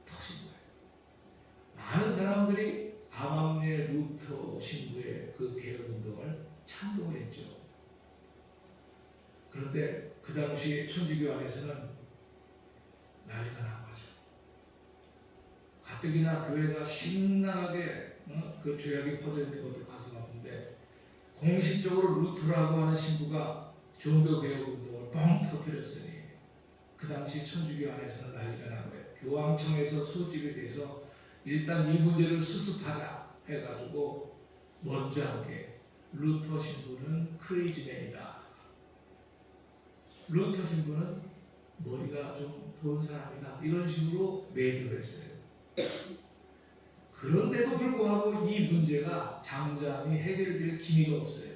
터진 거예요. 많은 사람들이 아망리의 루터 신부의 그 개혁운동을 찬동을 했죠. 그런데 그 당시 천주교 안에서는 난리가 난 거죠. 가뜩이나 교회가 신나게 그 죄악이 퍼져 있는 것도 가슴 아픈데 공식적으로 루터라고 하는 신부가 종교개혁운동을 뻥 터뜨렸으니 그 당시 천주교 안에서는 난리가 난 거예요. 교황청에서 소집이 돼서 일단 이 문제를 수습하자 해가지고 먼저 한 게 루터 신부는 크레이지맨이다. 루터 신부는 머리가 좀 좋은 사람이다. 이런 식으로 매도를 했어요. 그런데도 불구하고 이 문제가 잠잠히 해결될 기미가 없어요.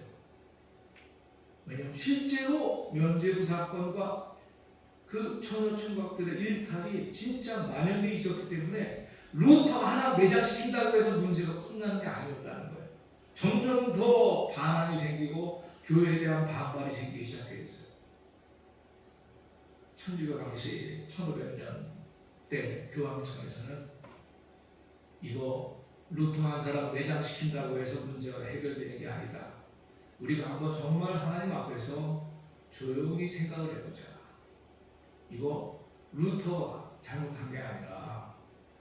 왜냐하면 실제로 면죄부 사건과 그 처녀 총각들의 일탈이 진짜 만연돼 있었기 때문에 루터가 하나 매장시킨다고 해서 문제가 끝나는 게 아니었다는 거예요. 점점 더 반항이 생기고 교회에 대한 반발이 생기기 시작했어요. 천주교 당시 1500년 때 교황청에서는 이거 루터 한 사람 매장시킨다고 해서 문제가 해결되는 게 아니다. 우리가 한번 정말 하나님 앞에서 조용히 생각을 해보자. 이거 루터가 잘못한 게 아니라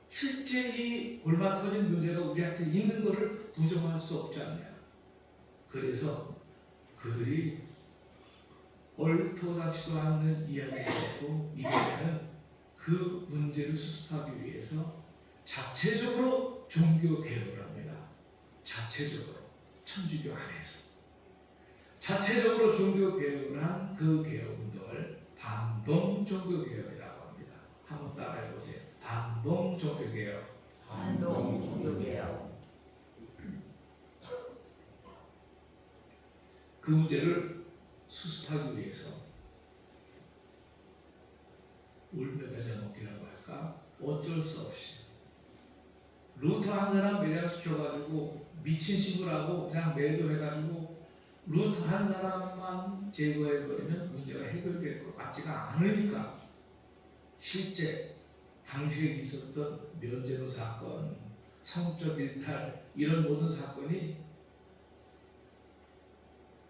실제 이 골마 터진 문제가 우리한테 있는 것을 부정할 수 없지 않냐. 그래서 그들이 얼토당치도 않는 이야기를 했고 이번에는 그 문제를 수습하기 위해서 자체적으로 종교 개혁을 합니다. 자체적으로 천주교 안에서 자체적으로 종교 개혁을 한 그 개혁 운동을 반동 종교 개혁이라고 합니다. 한번 따라해 보세요. 반동 종교 개혁. 반동 종교개혁. 그 문제를 수습하기 위해서 울며 겨자 먹기라고 할까? 어쩔 수 없이 루터 한 사람 매장시켜가지고 미친 신부라고 그냥 매도해가지고 루터 한 사람만 제거해버리면 문제가 해결될 것 같지가 않으니까 실제 당시에 있었던 면죄부 사건, 성적 일탈 이런 모든 사건이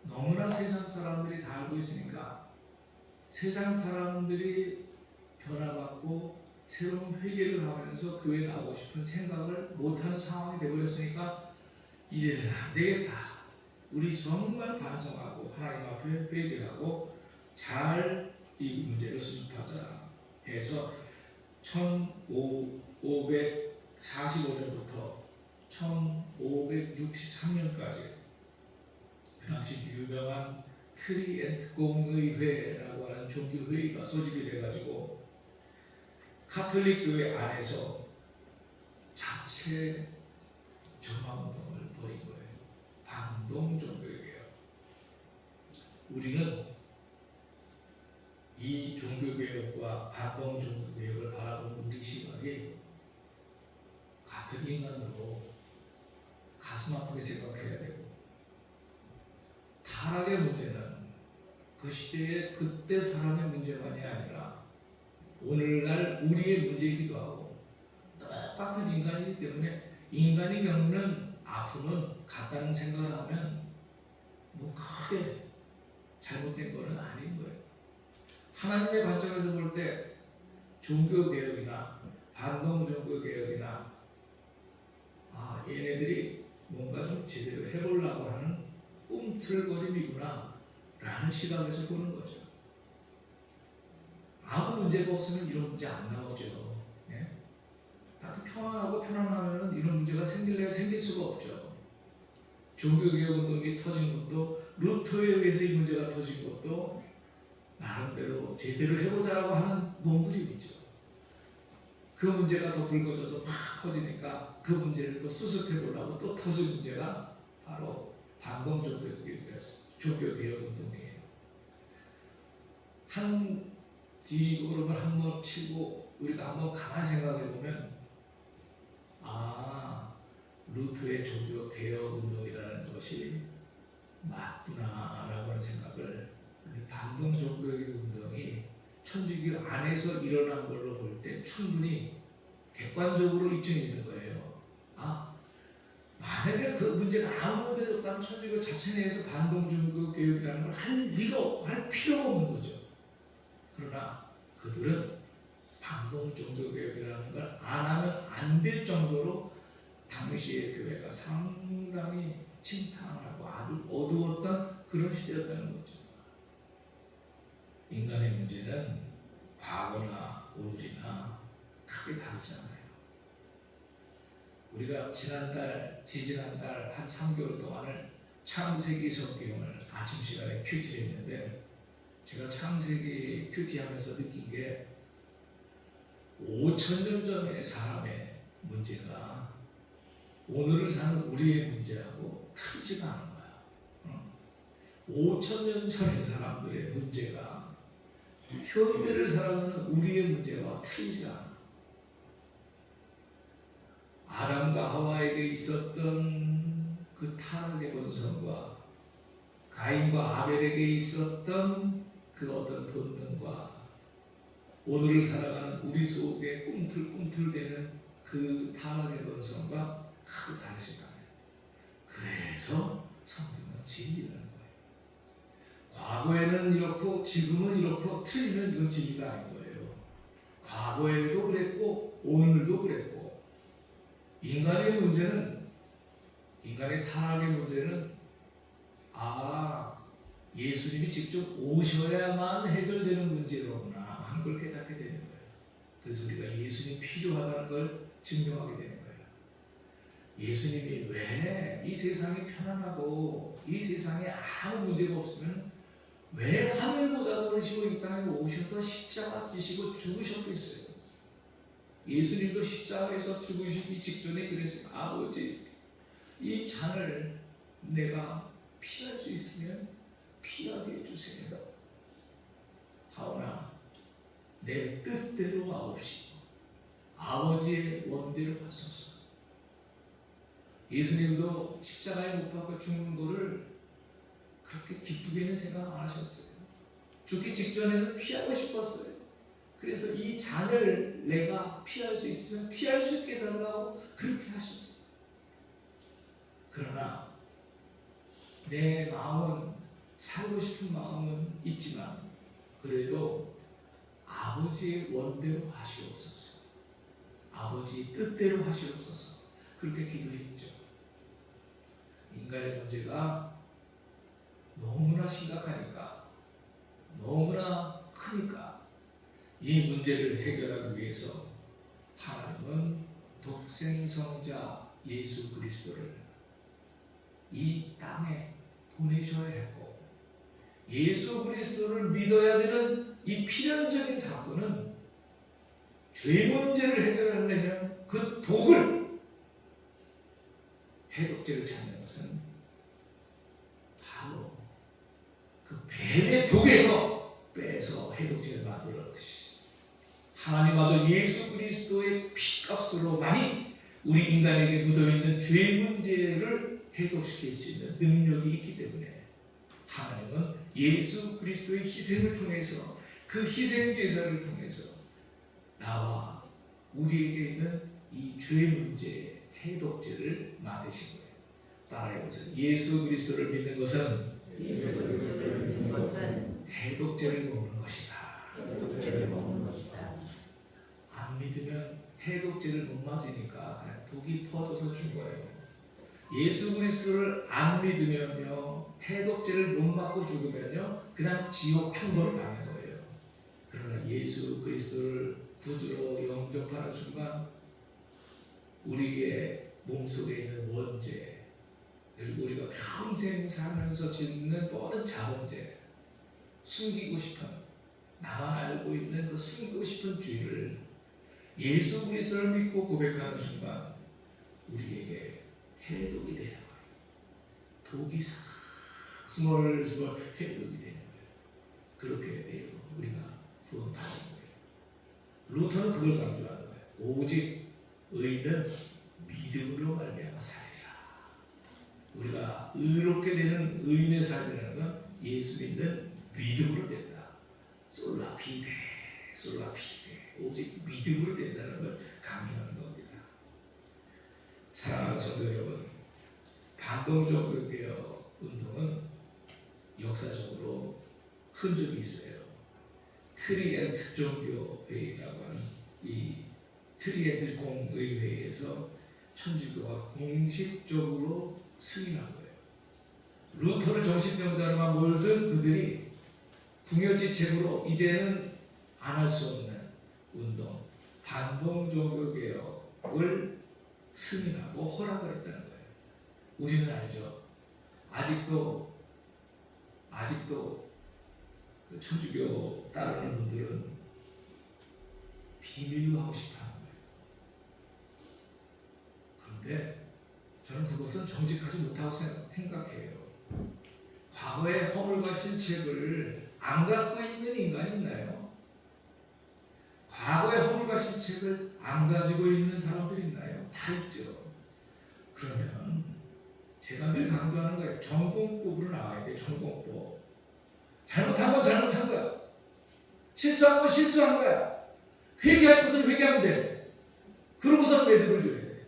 너무나 세상 사람들이 다 알고 있으니까 세상 사람들이 변화받고 새로운 회개를 하면서 교회에 나오고 싶은 생각을 못하는 상황이 되어버렸으니까 이제는 안 되겠다. 우리 정말 반성하고 하나님 앞에 회개하고 잘 이 문제를 수습하자 해서 1545년부터 1563년까지 그 당시 유명한 트리엔트 공의회라고 하는 종교회의가 소집이 돼가지고 카톨릭 교회 안에서 자체 정화운동을 벌인 거예요. 반동 종교개혁. 우리는 이 종교개혁과 반동 종교개혁을 바라보는 우리 시각이 같은 인간으로 가슴 아프게 생각해야 되고 타락의 문제는 그 시대의 그때 사람의 문제만이 아니라 오늘날 우리의 문제이기도 하고 똑같은 인간이기 때문에 인간이 겪는 아픔은 같다는 생각을 하면 뭐 크게 잘못된 거는 아닌 거예요. 하나님의 관점에서 볼 때 종교개혁이나 반동 종교개혁이나 얘네들이 뭔가 좀 제대로 해보려고 하는 꿈틀거림이구나 라는 시각에서 보는 거죠. 아무 문제가 없으면 이런 문제 안 나오죠. 예? 딱 평안하고 편안하면 이런 문제가 생길 수가 없죠. 종교개혁 운동이 터진 것도 루터에 의해서 이 문제가 터진 것도 나름대로 제대로 해보자라고 하는 몸부림이죠. 그 문제가 더 불거져서 막 터지니까 그 문제를 또 수습해보려고 또 터진 문제가 바로 반동 종교개혁 운동이에요. 한 뒤걸음을 한번 치고 우리가 한번 가만히 생각해 보면 루트의 종교개혁 운동이라는 것이 맞구나라고 하는 생각을 반동 종교개혁 운동이 천주교 안에서 일어난 걸로 볼 때 충분히 객관적으로 입증이 되는 거예요. 만약에 그 문제가 아무 문제도 없다면 천주교 자체 내에서 반동 종교 개혁이라는 걸 할 필요가 없는 거죠. 그러나 그들은 반동 종교 개혁이라는 걸 안 하면 안 될 정도로 당시의 교회가 상당히 침탕하고 아주 어두웠던 그런 시대였다는 거죠. 인간의 문제는 과거나 오늘이나 크게 다르지 않아요. 우리가 지지난달 한 3개월 동안을 창세기 성경을 아침 시간에 큐티를 했는데 제가 창세기 큐티하면서 느낀 게 5,000년 전의 사람의 문제가 오늘을 사는 우리의 문제하고 틀리지가 않은 거야. 5,000년 전의 사람들의 문제가 현대를 살아가는 우리의 문제와 틀리지 않아. 아담과 하와에게 있었던 그 타락의 본성과 가인과 아벨에게 있었던 그 어떤 본능과 오늘을 살아가는 우리 속에 꿈틀꿈틀대는 그 타락의 본성과 크게 다르지 않아요. 그래서 성경은 진리라는 거예요. 과거에는 이렇고 지금은 이렇고 틀리면 이건 진리가 아닌 거예요. 과거에도 그랬고 오늘도 그랬고 인간의 타락의 문제는 예수님이 직접 오셔야만 해결되는 문제로구나 하는 걸 깨닫게 되는 거예요. 그래서 우리가 예수님이 필요하다는 걸 증명하게 되는 거예요. 예수님이 왜 이 세상이 편안하고 이 세상에 아무 문제가 없으면 왜 하늘 보좌 버리시고 이 땅에 오셔서 십자가 지시고 죽으셨겠어요? 예수님도 십자가에서 죽으시기 직전에 그랬어요. 아버지, 이 잔을 내가 피할 수 있으면 피하게 해주세요. 하오나 내 뜻대로 하옵시고 아버지의 원대로 하소서. 예수님도 십자가에 못 박혀 죽는 거를 그렇게 기쁘게는 생각 안 하셨어요. 죽기 직전에는 피하고 싶었어요. 그래서 이 잔을 내가 피할 수 있으면 피할 수 있게 해달라고 그렇게 하셨어요. 그러나 내 마음은, 살고 싶은 마음은 있지만 그래도 아버지의 원대로 하시옵소서, 아버지 뜻대로 하시옵소서, 그렇게 기도했죠. 인간의 문제가 너무나 심각하니까, 너무나 크니까 이 문제를 해결하기 위해서 하나님은 독생성자 예수 그리스도를 이 땅에 보내셔야 했고, 예수 그리스도를 믿어야 되는 이 필연적인 사건은 죄 문제를 해결하려면 그 독을, 해독제를 찾는 것은 바로 그 뱀의 독에서 빼서 해독제를 만들었듯이 하나님 아들 예수 그리스도의 피값으로만이 우리 인간에게 묻어있는 죄 문제를 해독시킬 수 있는 능력이 있기 때문에 하나님은 예수 그리스도의 희생을 통해서, 그 희생제사를 통해서 나와 우리에게 있는 이 죄 문제의 해독제를 만드신 거예요. 따라해보세요. 예수 그리스도를 믿는 것은 해독제를 먹는 것이다. 안 믿으면 해독제를 못 맞으니까 그냥 독이 퍼져서 죽은 거예요. 예수 그리스도를 안 믿으면요, 해독제를 못 맞고 죽으면요, 그냥 지옥 형벌을 받는 거예요. 그러나 예수 그리스도를 구주로 영접하는 순간 우리의 몸속에 있는 원죄, 그리고 우리가 평생 살면서 짓는 모든 자범죄, 숨기고 싶은, 나만 알고 있는 그 숨기고 싶은 죄를 예수 그리스도를 믿고 고백하는 순간 우리에게 해독이 되는 거예요. 독이 싹 스멀스멀 해독이 되는 거예요. 그렇게 돼요. 우리가 구원받는 거예요. 루터는 그걸 강조하는 거예요. 오직 의인은 믿음으로 말미암아 살리라. 우리가 의롭게 되는 의인의 삶이라는 건 예수 믿는 믿음으로 된다. 솔라 피데, 솔라 피데. 오직 믿음으로 된다는 걸 강조하는 겁니다. 사랑하는 성도 여러분, 반동적 개혁 운동은 역사적으로 흔적이 있어요. 트리엔트 종교회의라고 하는 이 트리엔트 공의회에서 천주교가 공식적으로 승인한 거예요. 루터를 정신병자로만 몰든 그들이 궁여지책으로 이제는 안 할 수 없는 운동, 반동종교개혁을 승인하고 허락을 했다는 거예요. 우리는 알죠. 아직도 그 천주교 따르는 분들은 비밀로 하고 싶어하는 거예요. 그런데 저는 그것은 정직하지 못하고 생각해요. 과거의 허물과 실책을 안 갖고 있는 인간이 있나요? 과거의 허물과 실책을 안 가지고 있는 사람들이 있나요? 다 있죠. 그러면 제가 늘 강조하는 거예요. 전공법으로 나와야 돼요. 전공법. 잘못한 건 잘못한 거야. 실수한 건 실수한 거야. 회개할 것은 회개하면 돼. 그러고서 매듭을 줘야 돼.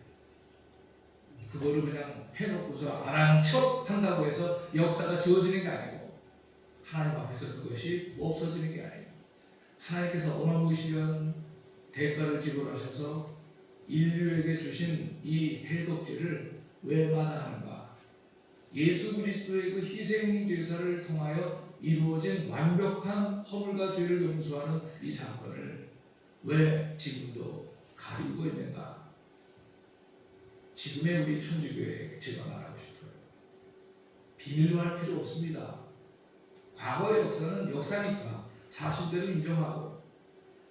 그거를 그냥 해놓고서 안 한 척 한다고 해서 역사가 지워지는 게 아니고 하나님 앞에서 그것이 없어지는 게 아니고 하나님께서 어마무시한 대가를 지불하셔서 인류에게 주신 이 해독제를 왜 마다하는가? 예수 그리스도의 그 희생 제사를 통하여 이루어진 완벽한 허물과 죄를 용서하는 이 사건을 왜 지금도 가리고 있는가? 지금의 우리 천주교에 제가 말하고 싶어요. 비밀로 할 필요 없습니다. 과거의 역사는 역사니까 사실대로 인정하고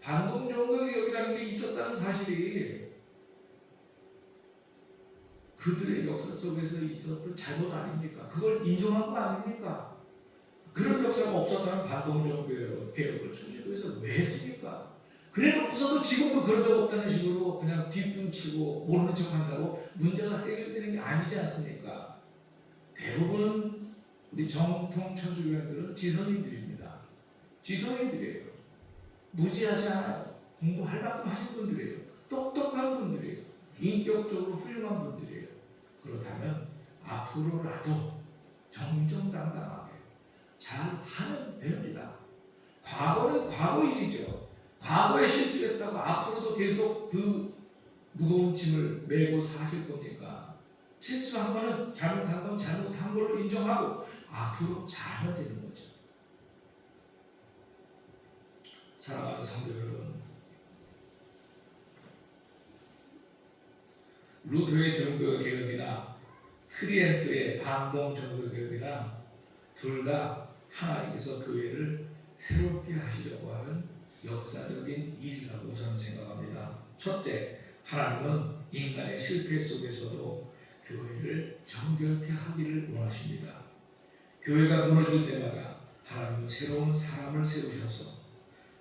반동종교개혁이라는 게 있었다는 사실이 그들의 역사 속에서 있었던 잘못 아닙니까? 그걸 인정한 거 아닙니까? 그런 역사가 없었다면 반동종교개혁을 천주교에서 왜 했습니까? 그래놓고서도 지금도 그런 적 없다는 식으로 그냥 뒷분치고 모르는 척 한다고 문제가 해결되는 게 아니지 않습니까? 대부분 우리 정통 천주교인들은 지성인들입니다. 지성인들이에요. 무지하지 않아요. 공부할 만큼 하신 분들이에요. 똑똑한 분들이에요. 인격적으로 훌륭한 분들이에요. 그렇다면 앞으로라도 정정당당하게 잘 하면 됩니다. 과거는 과거 일이죠. 과거에 실수했다고 앞으로도 계속 그 무거운 짐을 메고 사실 겁니까? 실수한 거는 잘못한 건 잘못한 걸로 인정하고 앞으로 잘하면 되는 거죠. 사랑하는 성도 여러분, 루터의 종교개혁이나 트리엔트의 반동 종교개혁이나 둘 다 하나님께서 교회를 새롭게 하시려고 하는 역사적인 일이라고 저는 생각합니다. 첫째, 하나님은 인간의 실패 속에서도 교회를 정결케 하기를 원하십니다. 교회가 무너질 때마다 하나님은 새로운 사람을 세우셔서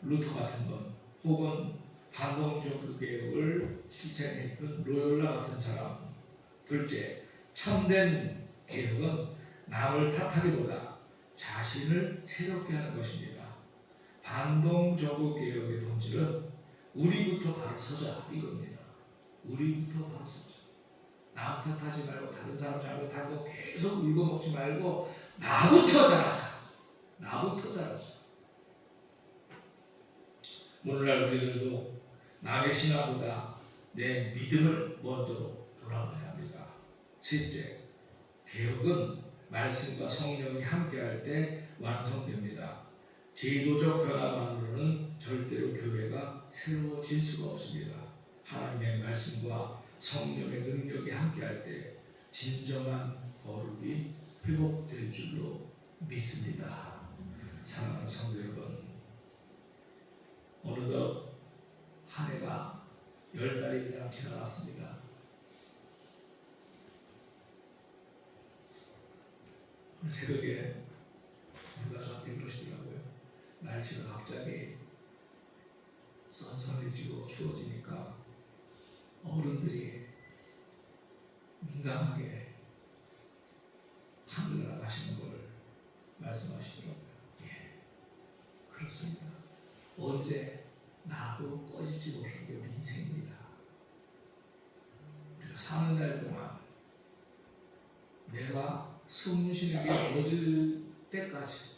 루터 같은 건 혹은 반동종교개혁을 실천했던 로열라 같은 사람. 둘째, 참된 개혁은 남을 탓하기보다 자신을 새롭게 하는 것입니다. 반동종교개혁의 본질은 우리부터 바로 서자 이겁니다. 우리부터 바로 서자. 남 탓하지 말고 다른 사람 잘못하고 계속 울고먹지 말고 나부터 잘하자. 나부터 잘하자. 오늘날 우리들도 남의 신앙보다 내 믿음을 먼저 돌아봐야 합니다. 셋째, 개혁은 말씀과 성령이 함께할 때 완성됩니다. 제도적 변화만으로는 절대로 교회가 새로워질 수가 없습니다. 하나님의 말씀과 성령의 능력이 함께할 때 진정한 거룩이 회복될 줄로 믿습니다. 사랑하는 성도 여러분, 어느덧 한 해가 10달이 그냥 지나갔습니다. 오늘 새벽에 누가 저한테 그러시더라고요. 날씨가 갑자기 선선해지고 추워지니까 어른들이 민감하게 하늘나라 가시는 걸 말씀하시더라고요. 예, 그렇습니다. 언제 나도 꺼질지 모르는 게 우리 인생입니다. 우리가 사는 날 동안 내가 숨 쉬는 게 멎을 때까지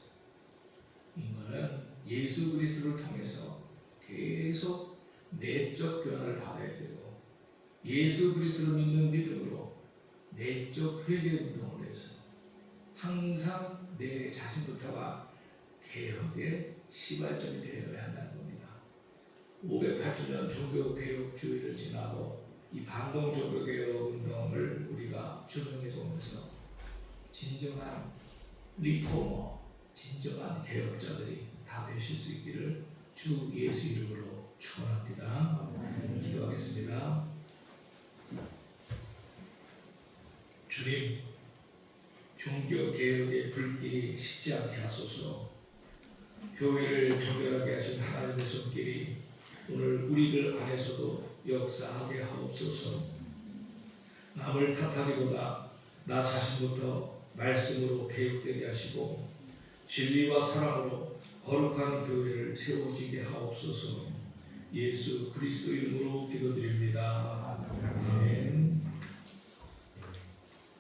인간은 예수 그리스도를 통해서 계속 내적 변화를 받아야 되고, 예수 그리스도를 믿는 믿음으로 내적 회개 운동을 해서 항상 내 자신부터가 개혁의 시발점이 되어야 한다는 겁니다. 508주년 종교개혁주의를 지나고 이 반동 종교개혁 운동을 우리가 조명해 보면서 진정한 리포머, 진정한 개혁자들이 다 되실 수 있기를 주 예수 이름으로 축원합니다. 기도하겠습니다. 주님, 종교개혁의 불길이 식지 않게 하소서. 교회를 정결하게 하신 하나님의 손길이 오늘 우리들 안에서도 역사하게 하옵소서. 남을 탓하기보다 나 자신부터 말씀으로 개혁되게 하시고 진리와 사랑으로 거룩한 교회를 세워지게 하옵소서. 예수 그리스도 이름으로 기도드립니다. 아멘.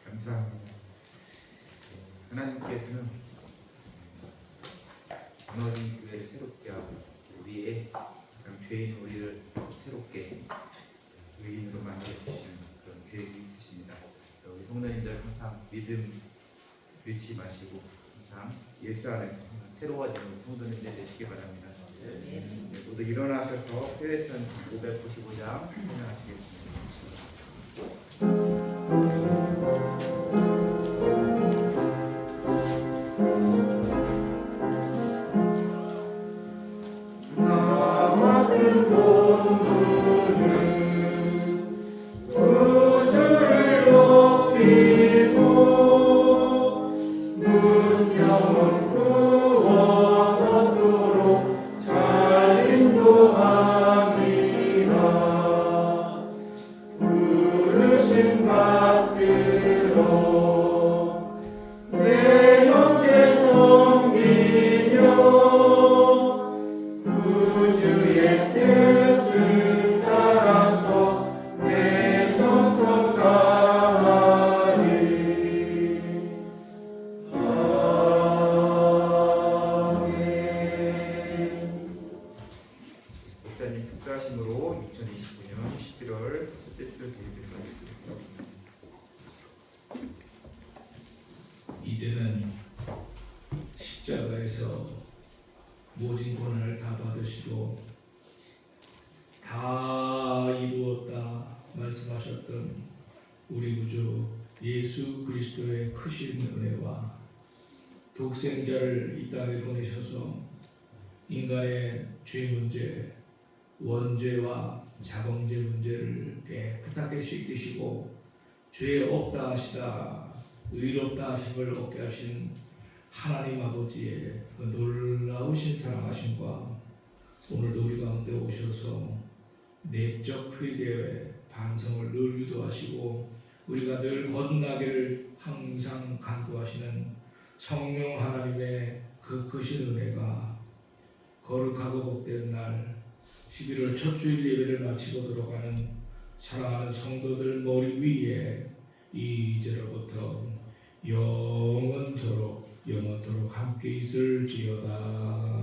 감사합니다. 하나님께서는 무너진 교회를 새롭게 하고 우리의 죄인 우리를 새롭게 의인으로 만들어주시는 그런 계획이 있으십니다. 여기 성도님들 항상 믿음 잃지 마시고 항상 예수 안에서 항상 새로워지는 성도님들 되시기 바랍니다. 네, 모두 일어나셔서 회회편 595장 설명하시겠습니다. 목사님 축도하심으로 2029년 11월 첫째 주 예배를 마치겠습니다. 이제는 십자가에서 모진 고난을 다 받으시고 다 이루었다 말씀하셨던 우리 구주 예수 그리스도의 크신 은혜와 독생자를 이 땅에 보내셔서 인간의 죄 문제, 원죄와 자범죄 문제를 깨끗하게 씻기시고 죄 없다 하시다 의롭다 하심을 얻게 하신 하나님 아버지의 그 놀라우신 사랑하심과 오늘도 우리 가운데 오셔서 내적 회개의 반성을 늘 유도하시고 우리가 늘 거듭나기를 항상 간구하시는 성령 하나님의 그 크신 은혜가 거룩하고 복된 날 11월 첫 주일 예배를 마치고 들어가는 사랑하는 성도들 머리 위에 이제로부터 영원토록 함께 있을지어다.